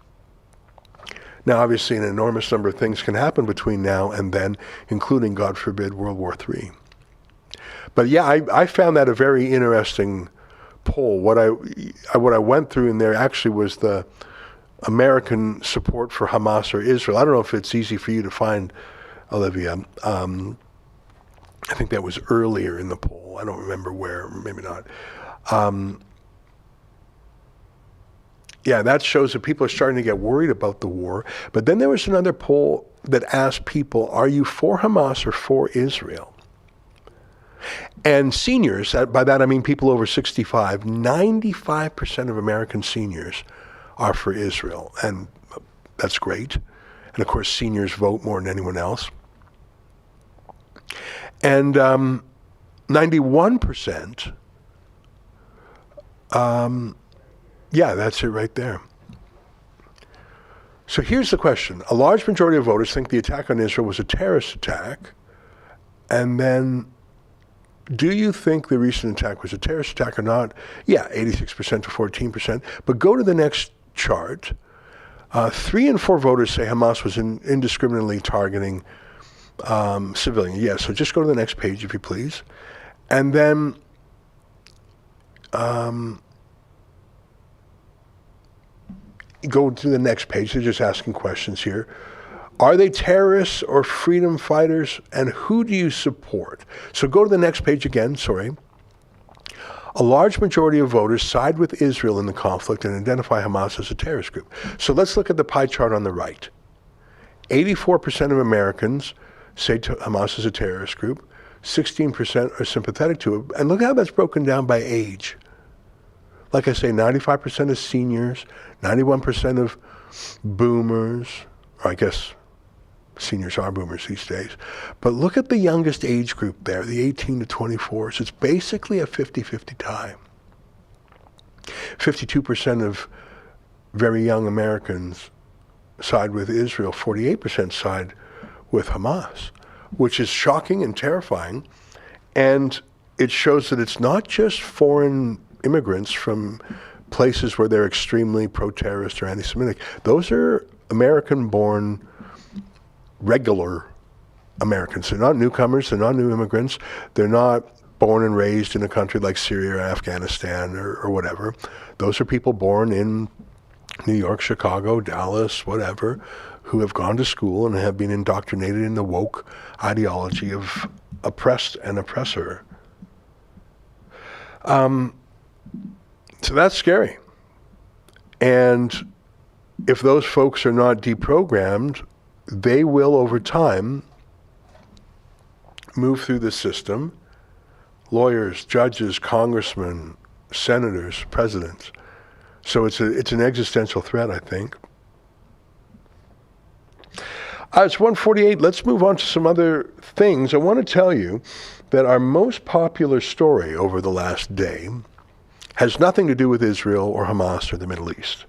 Now, obviously, an enormous number of things can happen between now and then, including, God forbid, World War III. But yeah, I found that a very interesting poll. What I went through in there actually was the American support for Hamas or Israel. I don't know if it's easy for you to find, Olivia. I think that was earlier in the poll. I don't remember where, maybe not. Yeah, that shows that people are starting to get worried about the war. But then there was another poll that asked people, are you for Hamas or for Israel? And seniors, by that I mean people over 65, 95% of American seniors are for Israel. And that's great. And of course, seniors vote more than anyone else. And 91%, yeah, that's it right there. So here's the question. A large majority of voters think the attack on Israel was a terrorist attack, And then, do you think the recent attack was a terrorist attack or not? Yeah, 86% to 14%. But go to the next chart. 3 in 4 voters say Hamas was indiscriminately targeting civilians. Yeah, so just go to the next page, if you please. And then go to the next page. They're just asking questions here. Are they terrorists or freedom fighters? And who do you support? So go to the next page again, sorry. A large majority of voters side with Israel in the conflict and identify Hamas as a terrorist group. So let's look at the pie chart on the right. 84% of Americans say Hamas is a terrorist group. 16% are sympathetic to it. And look how that's broken down by age. Like I say, 95% of seniors, 91% of boomers, or I guess seniors are boomers these days. But look at the youngest age group there, the 18 to 24s. It's basically a 50-50 tie. 52% of very young Americans side with Israel. 48% side with Hamas, which is shocking and terrifying. And it shows that it's not just foreign immigrants from places where they're extremely pro-terrorist or anti-Semitic. Those are American-born regular Americans. They're not newcomers, they're not new immigrants, they're not born and raised in a country like Syria or Afghanistan or whatever. Those are people born in New York, Chicago, Dallas, whatever, who have gone to school and have been indoctrinated in the woke ideology of oppressed and oppressor. So that's scary. And if those folks are not deprogrammed, they will, over time, move through the system. Lawyers, judges, congressmen, senators, presidents. So it's an existential threat, I think. It's 1:48. Let's move on to some other things. I want to tell you that our most popular story over the last day has nothing to do with Israel or Hamas or the Middle East.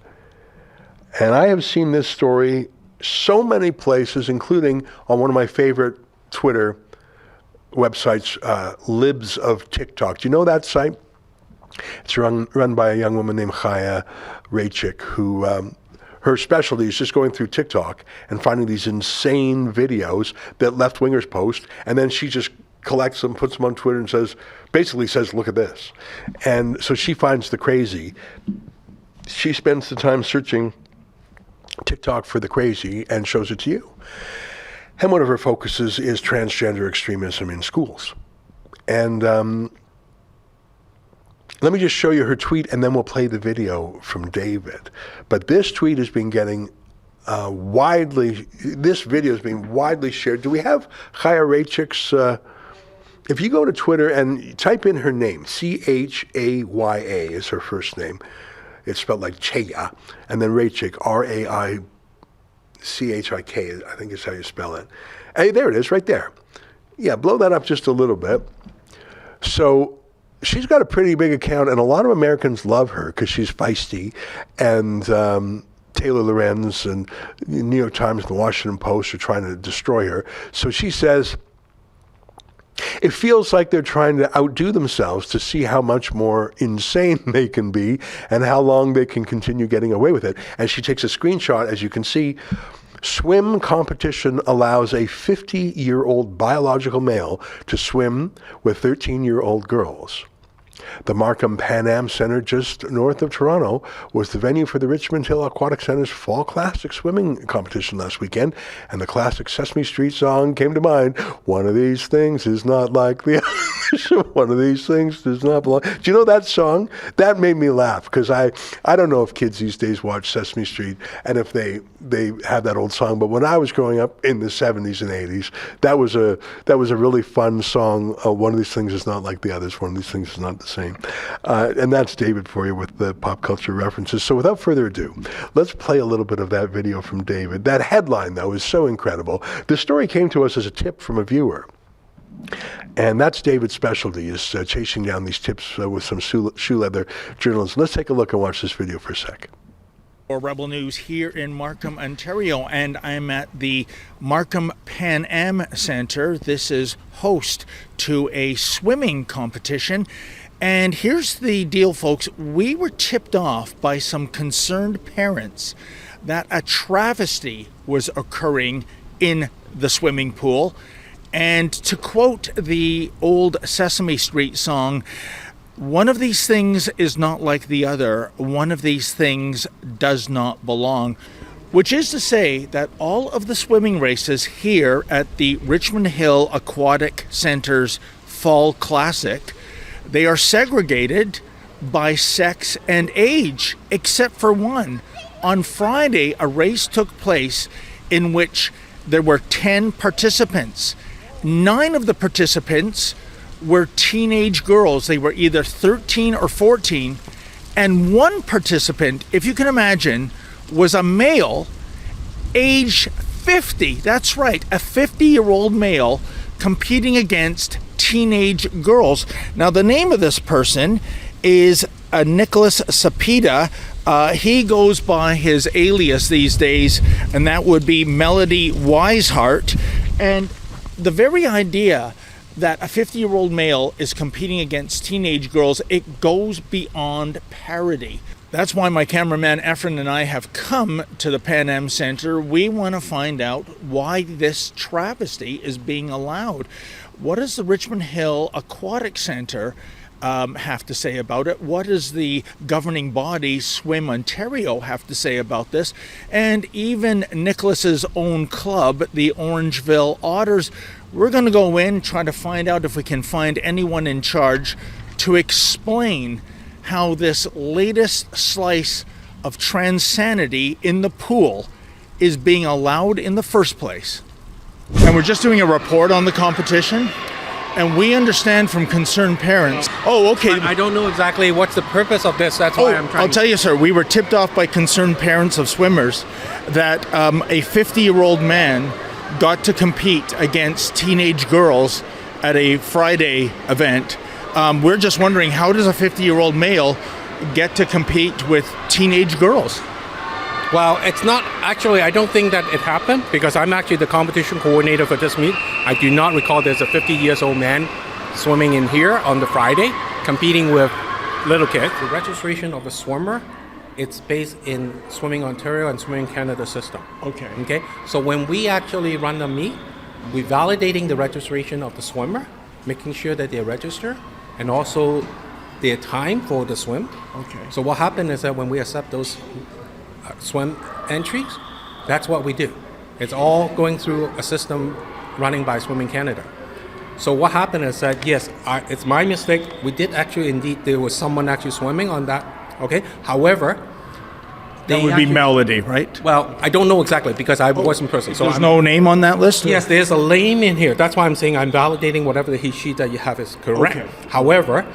And I have seen this story so many places, including on one of my favorite Twitter websites, Libs of TikTok. Do you know that site? It's run by a young woman named Chaya Raichik, who her specialty is just going through TikTok and finding these insane videos that left-wingers post, and then she just collects them, puts them on Twitter, and basically says, look at this. And so she finds the crazy. She spends the time searching TikTok for the crazy and shows it to you. And one of her focuses is transgender extremism in schools. And let me just show you her tweet, and then we'll play the video from David. But this tweet has been getting this video is being widely shared. Do we have Chaya Raichik's, if you go to Twitter and type in her name, Chaya is her first name. It's spelled like Chaya, and then Raichik, Raichik, I think is how you spell it. Hey, there it is, right there. Yeah, blow that up just a little bit. So she's got a pretty big account, and a lot of Americans love her because she's feisty, and Taylor Lorenz and the New York Times and the Washington Post are trying to destroy her. So she says, it feels like they're trying to outdo themselves to see how much more insane they can be and how long they can continue getting away with it. And she takes a screenshot, as you can see. Swim competition allows a 50-year-old biological male to swim with 13-year-old girls. The Markham Pan Am Center, just north of Toronto, was the venue for the Richmond Hill Aquatic Center's Fall Classic swimming competition last weekend, and the classic Sesame Street song came to mind. One of these things is not like the others. One of these things does not belong. Do you know that song? That made me laugh, because I don't know if kids these days watch Sesame Street and if they have that old song, but when I was growing up in the 70s and 80s, that was a really fun song. One of these things is not like the others. One of these things is not the same. And that's David for you with the pop culture references. So without further ado, let's play a little bit of that video from David. That headline, though, is so incredible. The story came to us as a tip from a viewer. And that's David's specialty, is chasing down these tips with some shoe leather journalism. Let's take a look and watch this video for a sec. For Rebel News here in Markham, Ontario, and I'm at the Markham Pan Am Centre. This is host to a swimming competition. And here's the deal, folks. We were tipped off by some concerned parents that a travesty was occurring in the swimming pool. And to quote the old Sesame Street song, one of these things is not like the other. One of these things does not belong. Which is to say that all of the swimming races here at the Richmond Hill Aquatic Centre's Fall Classic, they are segregated by sex and age, except for one. On Friday, a race took place in which there were 10 participants. 9 of the participants were teenage girls. They were either 13 or 14. And one participant, if you can imagine, was a male, age 50. That's right, a 50-year-old male competing against teenage girls. Now, the name of this person is Nicholas Sapita. He goes by his alias these days, and that would be Melody Wiseheart. And the very idea that a 50-year-old male is competing against teenage girls, it goes beyond parody. That's why my cameraman Efren and I have come to the Pan Am Centre. We want to find out why this travesty is being allowed. What does the Richmond Hill Aquatic Centre have to say about it? What does the governing body, Swim Ontario, have to say about this? And even Nicholas's own club, the Orangeville Otters. We're going to go in, try to find out if we can find anyone in charge to explain how this latest slice of transanity in the pool is being allowed in the first place. And we're just doing a report on the competition, and we understand from concerned parents. Oh, okay. I don't know exactly what's the purpose of this. That's why I'm trying. I'll tell you, sir. We were tipped off by concerned parents of swimmers that a 50-year-old man got to compete against teenage girls at a Friday event. We're just wondering, how does a 50-year-old male get to compete with teenage girls? Well, it's not actually, I don't think that it happened because I'm actually the competition coordinator for this meet. I do not recall there's a 50-year-old man swimming in here on the Friday competing with little kids. The registration of a swimmer, it's based in Swimming Ontario and Swimming Canada system. Okay. So when we actually run the meet, we're validating the registration of the swimmer, making sure that they're registered, and also their time for the swim. Okay. So what happened is that when we accept those swim entries, that's what we do. It's all going through a system running by Swimming Canada. So what happened is that, yes, it's my mistake. We did actually, indeed, there was someone actually swimming on that. Okay. However, that would be Melody, right? Well, I don't know exactly because I wasn't present. So there's no name on that list? Yes, there's a name in here. That's why I'm saying I'm validating whatever the sheet that you have is correct. Okay. However,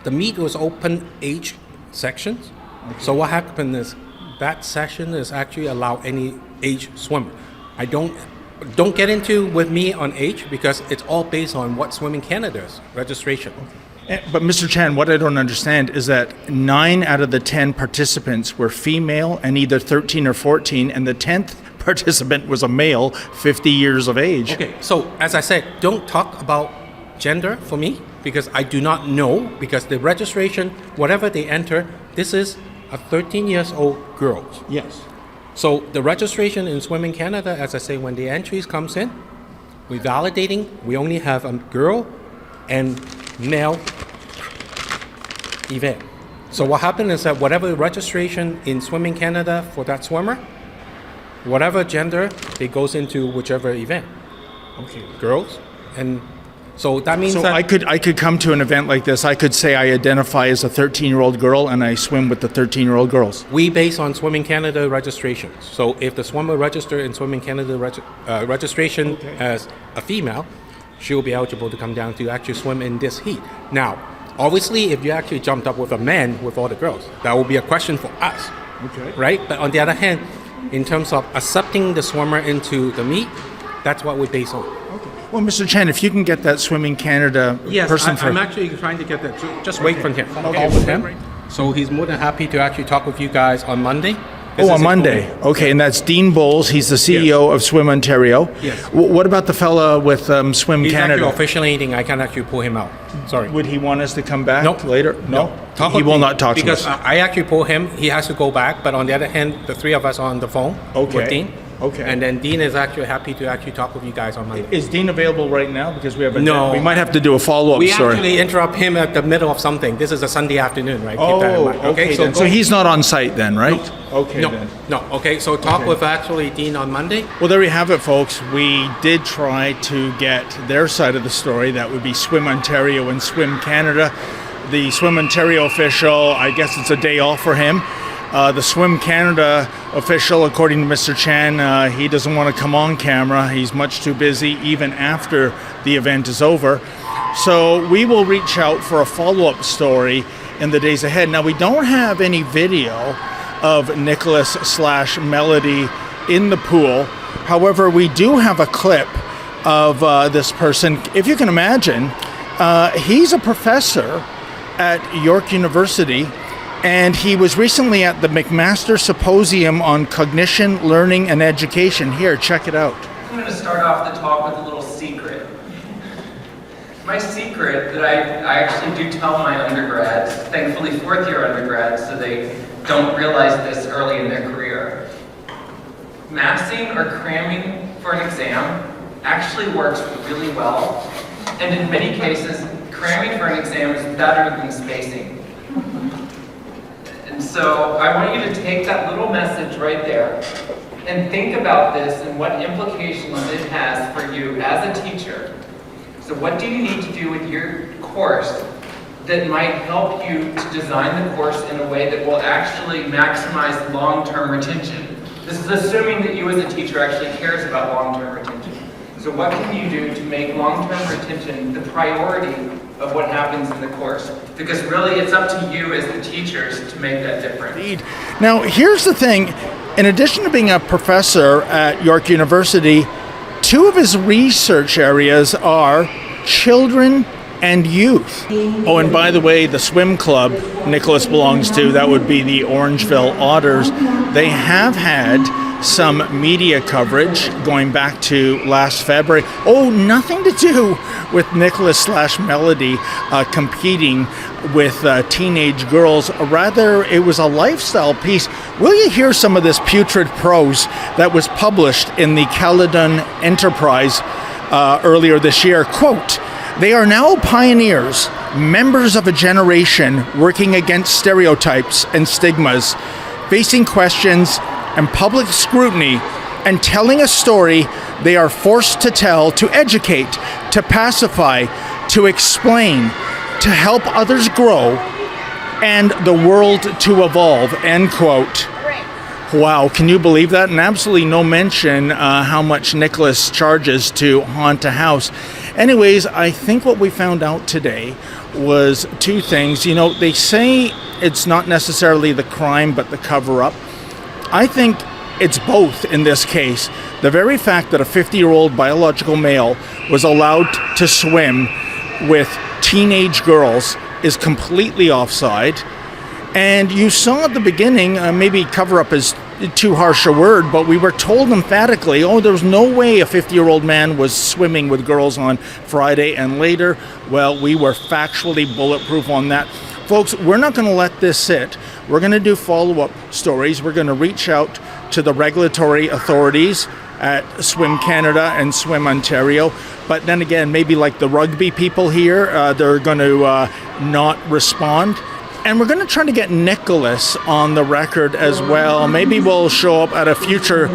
the meet was open age sections. Okay. So what happened is that session is actually allow any age swimmer. I don't get into with me on age because it's all based on what Swimming Canada's registration. Okay. But Mr. Chan, what I don't understand is that 9 out of the 10 participants were female and either 13 or 14, and the 10th participant was a male, 50 years of age. Okay, so as I said, don't talk about gender for me because I do not know, because the registration, whatever they enter, this is a 13-year-old girl. Yes. So the registration in Swimming Canada, as I say, when the entries comes in, we're validating, we only have a girl and male event. So what happened is that whatever registration in Swimming Canada for that swimmer, whatever gender, it goes into whichever event. Okay. Girls. And so that means so that I could come to an event like this. I could say I identify as a 13-year-old girl and I swim with the 13-year-old girls. We base on Swimming Canada registration. So if the swimmer registered in Swimming Canada registration as a female, she'll be eligible to come down to actually swim in this heat. Now, obviously, if you actually jumped up with a man with all the girls, that will be a question for us, right? But on the other hand, in terms of accepting the swimmer into the meet, that's what we base on. Okay. Well, Mr. Chen, if you can get that Swimming Canada person I'm actually trying to get that. Just wait for him. I'll call with him. So he's more than happy to actually talk with you guys on Monday Oh, on Monday. Okay, and that's Dean Bowles. He's the CEO of Swim Ontario. Yes. What about the fella with Swim He's Canada? actually officiating. I can't actually pull him out. Sorry. Would he want us to come back No. later? No. Talk He with will me, not talk to because us. I actually pull him. He has to go back. But on the other hand, the three of us are on the phone with Dean. Okay. And then Dean is actually happy to actually talk with you guys on Monday. Is Dean available right now? Because we have No. we might have to do a follow-up We story. actually interrupt him at the middle of something. This is a Sunday afternoon, right? Keep that in Oh, mind. okay. So, then. So he's not on site then, right? Okay. no, Then. no. Okay, so talk with actually Dean on Monday. Well, there you have it, folks. We did try to get their side of the story. That would be Swim Ontario and Swim Canada. The Swim Ontario official, I guess it's a day off for him. The Swim Canada official, according to Mr. Chan, he doesn't want to come on camera. He's much too busy even after the event is over. So we will reach out for a follow-up story in the days ahead. Now, we don't have any video of Nicholas/Melody in the pool. However, we do have a clip of this person. If you can imagine, he's a professor at York University, and he was recently at the McMaster Symposium on Cognition, Learning, and Education. Here, check it out. I'm going to start off the talk with a little secret. My secret that I actually do tell my undergrads, thankfully fourth-year undergrads, so they don't realize this early in their career. Massing or cramming for an exam actually works really well, and in many cases, cramming for an exam is better than spacing. And so I want you to take that little message right there and think about this and what implications it has for you as a teacher. So what do you need to do with your course that might help you to design the course in a way that will actually maximize long-term retention? This is assuming that you as a teacher actually cares about long-term retention. So what can you do to make long-term retention the priority of what happens in the course? Because really it's up to you as the teachers to make that difference. Indeed. Now, here's the thing. In addition to being a professor at York University, two of his research areas are children and youth. Oh, and by the way, the swim club Nicholas belongs to, that would be the Orangeville Otters, they have had some media coverage going back to last February. Oh, nothing to do with Nicholas/Melody competing with teenage girls. Rather, it was a lifestyle piece. Will you hear some of this putrid prose that was published in the Caledon Enterprise earlier this year? Quote, "They are now pioneers, members of a generation working against stereotypes and stigmas, facing questions and public scrutiny, and telling a story they are forced to tell, to educate, to pacify, to explain, to help others grow, and the world to evolve," end quote. Wow, can you believe that? And absolutely no mention how much Nicholas charges to haunt a house. Anyways, I think what we found out today was two things. You know, they say it's not necessarily the crime, but the cover-up. I think it's both in this case. The very fact that a 50-year-old biological male was allowed to swim with teenage girls is completely offside. And you saw at the beginning, maybe cover-up is too harsh a word, but we were told emphatically, oh, there's no way a 50-year-old man was swimming with girls on Friday and later. Well, we were factually bulletproof on that. Folks, we're not going to let this sit. We're going to do follow-up stories. We're going to reach out to the regulatory authorities at Swim Canada and Swim Ontario. But then again, maybe like the rugby people here, they're going to not respond. And we're going to try to get Nicholas on the record as well. Maybe we'll show up at a future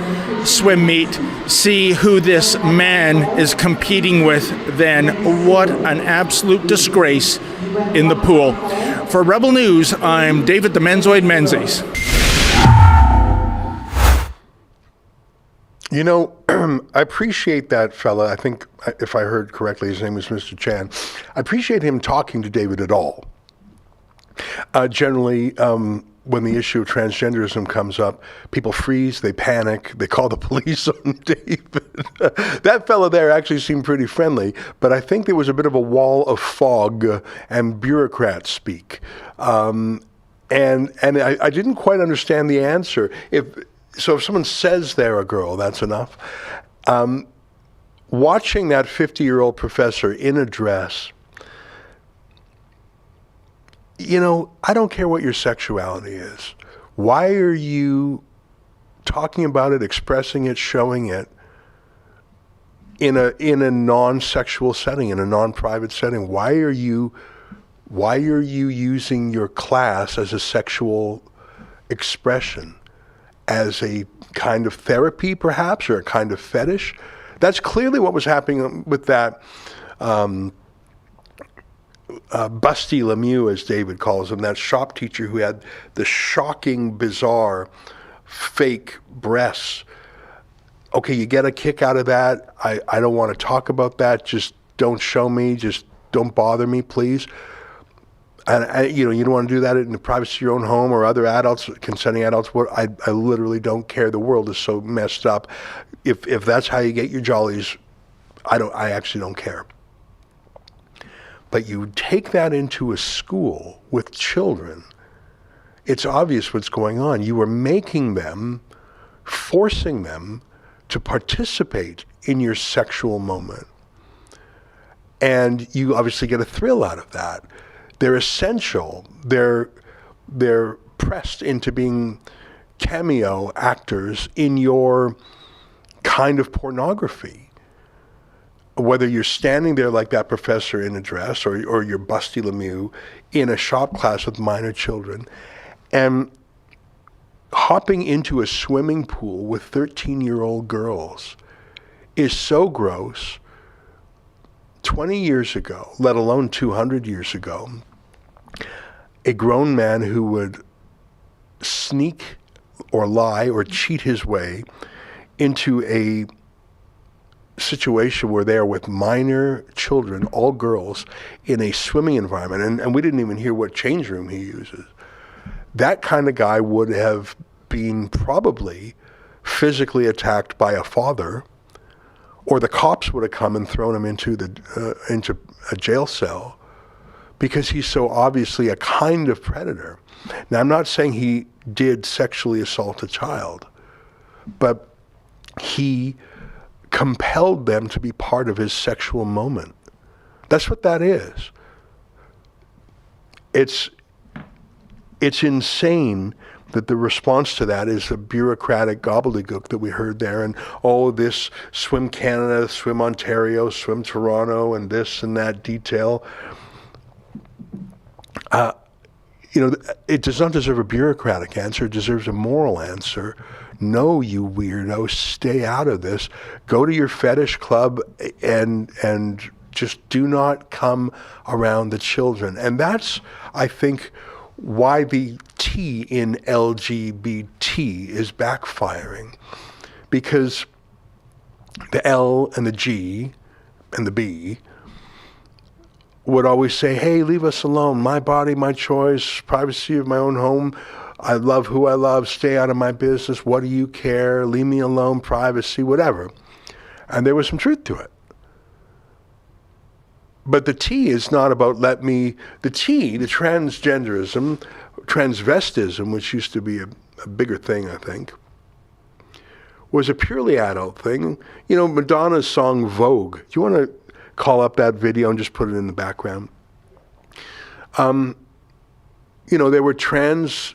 swim meet, see who this man is competing with then. What an absolute disgrace in the pool. For Rebel News, I'm David the Menzoid Menzies. You know, I appreciate that fella. I think, if I heard correctly, his name was Mr. Chan. I appreciate him talking to David at all. Generally, when the issue of transgenderism comes up, people freeze, they panic, they call the police on David. That fellow there actually seemed pretty friendly, but I think there was a bit of a wall of fog and bureaucrat speak. And I didn't quite understand the answer. If someone says they're a girl, that's enough. Watching that 50-year-old professor in a dress, I don't care what your sexuality is. Why are you talking about it, expressing it, showing it in a non-sexual setting, in a non-private setting? Why are you using your class as a sexual expression, as a kind of therapy, perhaps, or a kind of fetish? That's clearly what was happening with that Busty Lemieux, as David calls him, that shop teacher who had the shocking, bizarre, fake breasts. Okay, you get a kick out of that. I don't want to talk about that. Just don't show me. Just don't bother me, please. And you don't want to do that in the privacy of your own home or other adults, consenting adults. I literally don't care. The world is so messed up. If that's how you get your jollies, I actually don't care. But you take that into a school with children, it's obvious what's going on. You are making them, forcing them to participate in your sexual moment. And you obviously get a thrill out of that. They're essential. They're pressed into being cameo actors in your kind of pornography. Whether you're standing there like that professor in a dress or you're Busty Lemieux in a shop class with minor children and hopping into a swimming pool with 13-year-old girls is so gross. 20 years ago, let alone 200 years ago, a grown man who would sneak or lie or cheat his way into a situation where they are with minor children, all girls, in a swimming environment, and we didn't even hear what change room he uses. That kind of guy would have been probably physically attacked by a father, or the cops would have come and thrown him into a jail cell because he's so obviously a kind of predator. Now, I'm not saying he did sexually assault a child, but he compelled them to be part of his sexual moment. That's what that is. It's insane that the response to that is a bureaucratic gobbledygook that we heard there, and this swim Canada, swim Ontario, swim Toronto, and this and that detail. It does not deserve a bureaucratic answer. It deserves a moral answer. No, you weirdo, stay out of this. Go to your fetish club and just do not come around the children. And that's, I think, why the T in LGBT is backfiring. Because the L and the G and the B would always say, hey, leave us alone. My body, my choice, privacy of my own home. I love who I love. Stay out of my business. What do you care? Leave me alone. Privacy, whatever. And there was some truth to it. But the T is not about the T, the transgenderism, transvestism, which used to be a bigger thing, I think, was a purely adult thing. Madonna's song Vogue. Do you want to call up that video and just put it in the background? There were transvestite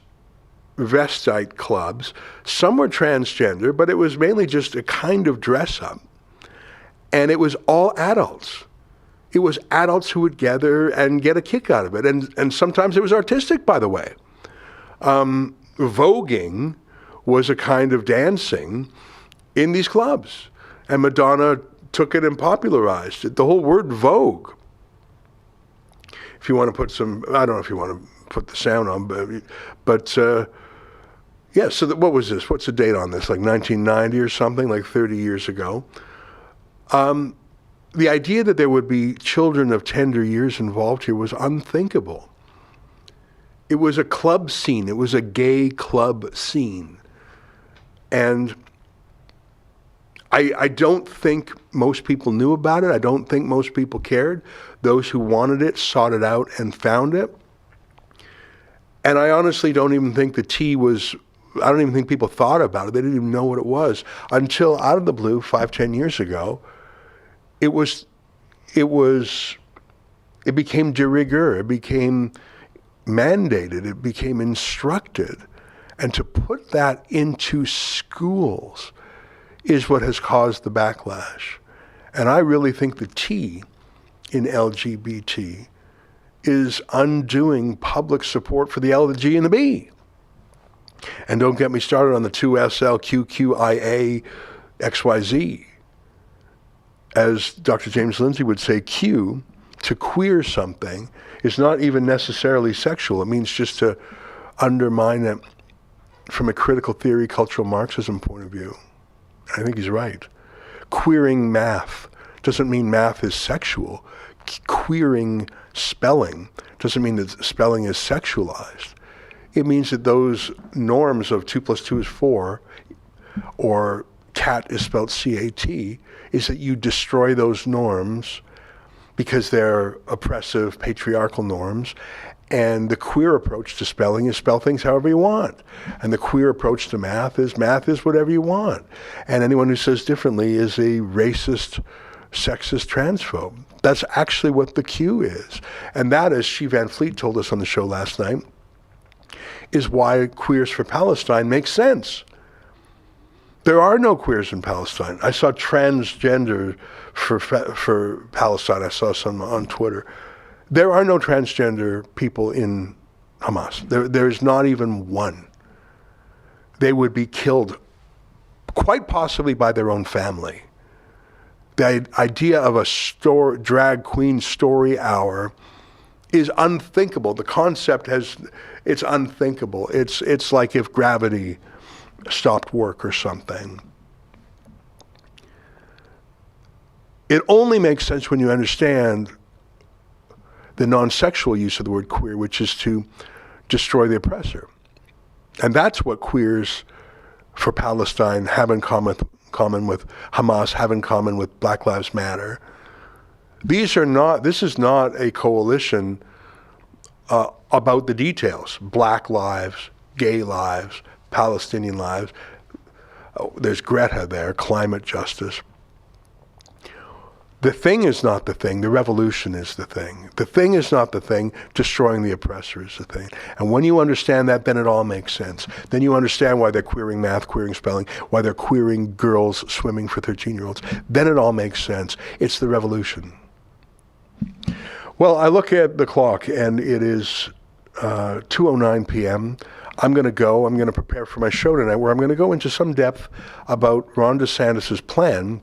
clubs. Some were transgender, but it was mainly just a kind of dress up. And it was all adults. It was adults who would gather and get a kick out of it. And sometimes it was artistic, by the way. Voguing was a kind of dancing in these clubs. And Madonna took it and popularized it. The whole word Vogue. If you want to put I don't know if you want to put the sound on, but yeah, so what was this? What's the date on this? Like 1990 or something, like 30 years ago. The idea that there would be children of tender years involved here was unthinkable. It was a club scene. It was a gay club scene. And I don't think most people knew about it. I don't think most people cared. Those who wanted it sought it out and found it. And I honestly don't even think the T was, I don't even think people thought about it. They didn't even know what it was until out of the blue, 5-10 years ago, it became de rigueur, it became mandated, it became instructed. And to put that into schools is what has caused the backlash. And I really think the T in LGBT is undoing public support for the L, the G, and the B. And don't get me started on the 2SLQQIA XYZ. As Dr. James Lindsay would say, Q, to queer something, is not even necessarily sexual. It means just to undermine it from a critical theory, cultural Marxism point of view. I think he's right. Queering math doesn't mean math is sexual. Queering spelling doesn't mean that spelling is sexualized. It means that those norms of 2 + 2 is 4, or cat is spelled C-A-T, is that you destroy those norms because they're oppressive, patriarchal norms. And the queer approach to spelling is spell things however you want. And the queer approach to math is whatever you want. And anyone who says differently is a racist, sexist transphobe. That's actually what the Q is. And that, as She Van Fleet told us on the show last night, is why Queers for Palestine makes sense. There are no queers in Palestine. I saw transgender for Palestine. I saw some on Twitter. There are no transgender people in Hamas. There's not even one. They would be killed, quite possibly by their own family. The idea of a drag queen story hour is unthinkable. The concept it's unthinkable. It's like if gravity stopped work or something. It only makes sense when you understand the non-sexual use of the word queer, which is to destroy the oppressor. And that's what Queers for Palestine have in common with Hamas, have in common with Black Lives Matter. This is not a coalition about the details. Black lives, gay lives, Palestinian lives. There's Greta there, climate justice. The thing is not the thing. The revolution is the thing. The thing is not the thing. Destroying the oppressor is the thing. And when you understand that, then it all makes sense. Then you understand why they're queering math, queering spelling, why they're queering girls swimming for 13-year-olds. Then it all makes sense. It's the revolution. Well, I look at the clock, and it is 2:09 p.m. I'm going to go. I'm going to prepare for my show tonight, where I'm going to go into some depth about Ron DeSantis' plan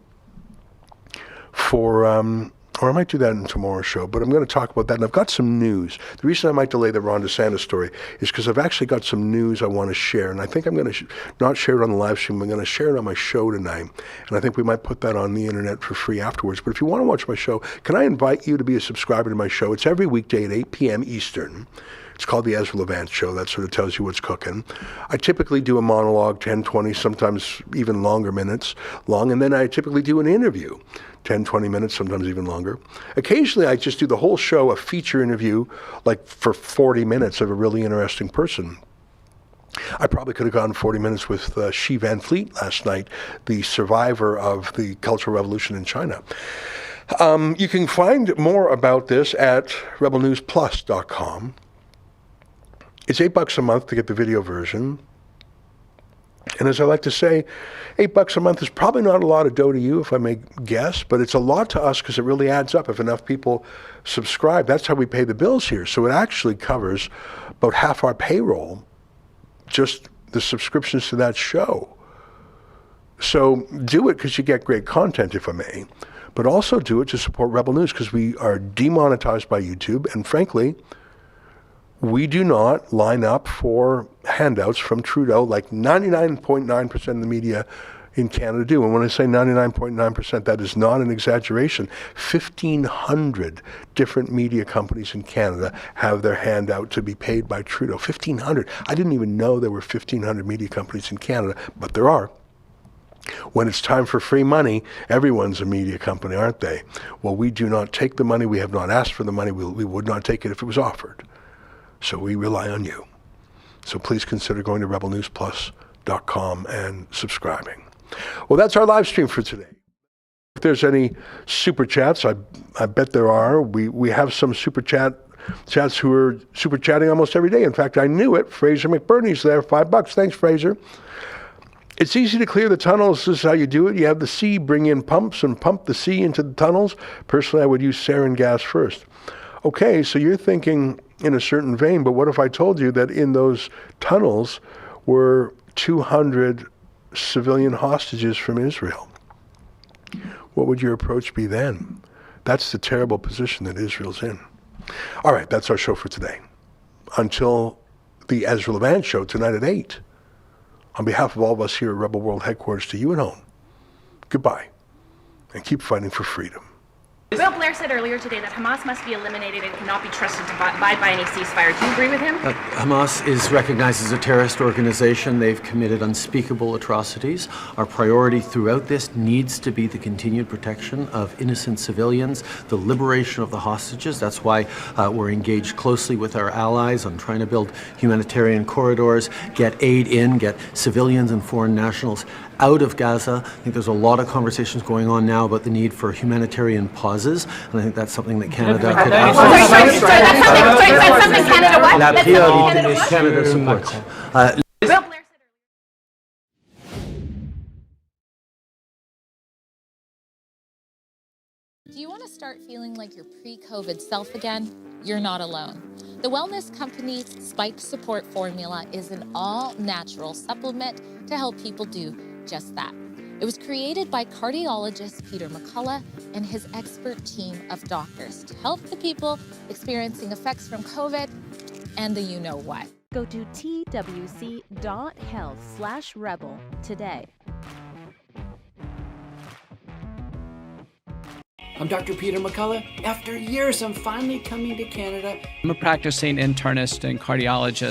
for, or I might do that in tomorrow's show, but I'm going to talk about that. And I've got some news. The reason I might delay the Ron DeSantis story is because I've actually got some news I want to share. And I think I'm going to not share it on the live stream. I'm going to share it on my show tonight. And I think we might put that on the internet for free afterwards. But if you want to watch my show, can I invite you to be a subscriber to my show? It's every weekday at 8 p.m. Eastern. It's called the Ezra Levant Show. That sort of tells you what's cooking. I typically do a monologue, 10, 20, sometimes even longer minutes long, and then I typically do an interview, 10, 20 minutes, sometimes even longer. Occasionally, I just do the whole show, a feature interview, like for 40 minutes of a really interesting person. I probably could have gone 40 minutes with She Van Fleet last night, the survivor of the Cultural Revolution in China. You can find more about this at rebelnewsplus.com. It's $8 a month to get the video version. And as I like to say, $8 a month is probably not a lot of dough to you, if I may guess, but it's a lot to us because it really adds up. If enough people subscribe, that's how we pay the bills here. So it actually covers about half our payroll, just the subscriptions to that show. So do it because you get great content, if I may, but also do it to support Rebel News because we are demonetized by YouTube, and frankly, we do not line up for handouts from Trudeau like 99.9% of the media in Canada do. And when I say 99.9%, that is not an exaggeration. 1,500 different media companies in Canada have their hand out to be paid by Trudeau. 1,500. I didn't even know there were 1,500 media companies in Canada, but there are. When it's time for free money, everyone's a media company, aren't they? Well, we do not take the money. We have not asked for the money. We would not take it if it was offered. So we rely on you. So please consider going to rebelnewsplus.com and subscribing. Well, that's our live stream for today. If there's any super chats, I bet there are. We have some super chats who are super chatting almost every day. In fact, I knew it. Fraser McBurney's there, $5. Thanks, Fraser. It's easy to clear the tunnels. This is how you do it. You have the sea bring in pumps and pump the sea into the tunnels. Personally, I would use sarin gas first. Okay, so you're thinking in a certain vein, but what if I told you that in those tunnels were 200 civilian hostages from Israel? What would your approach be then? That's the terrible position that Israel's in. All right, that's our show for today. Until the Ezra Levant Show tonight at 8. On behalf of all of us here at Rebel World Headquarters, to you at home, goodbye, and keep fighting for freedom. Bill Blair said earlier today that Hamas must be eliminated and cannot be trusted to abide by any ceasefire. Do you agree with him? Hamas is recognized as a terrorist organization. They've committed unspeakable atrocities. Our priority throughout this needs to be the continued protection of innocent civilians, the liberation of the hostages. That's why we're engaged closely with our allies on trying to build humanitarian corridors, get aid in, get civilians and foreign nationals out of Gaza. I think there's a lot of conversations going on now about the need for humanitarian pauses, and I think that's something that Canada could La priorité is Canada supports. Do you want to start feeling like your pre-COVID self again? You're not alone. The wellness company's Spike Support Formula is an all-natural supplement to help people do just that. It was created by cardiologist Peter McCullough and his expert team of doctors to help the people experiencing effects from COVID and the you-know-what. Go to twc.health/rebel today. I'm Dr. Peter McCullough. After years, I'm finally coming to Canada. I'm a practicing internist and cardiologist.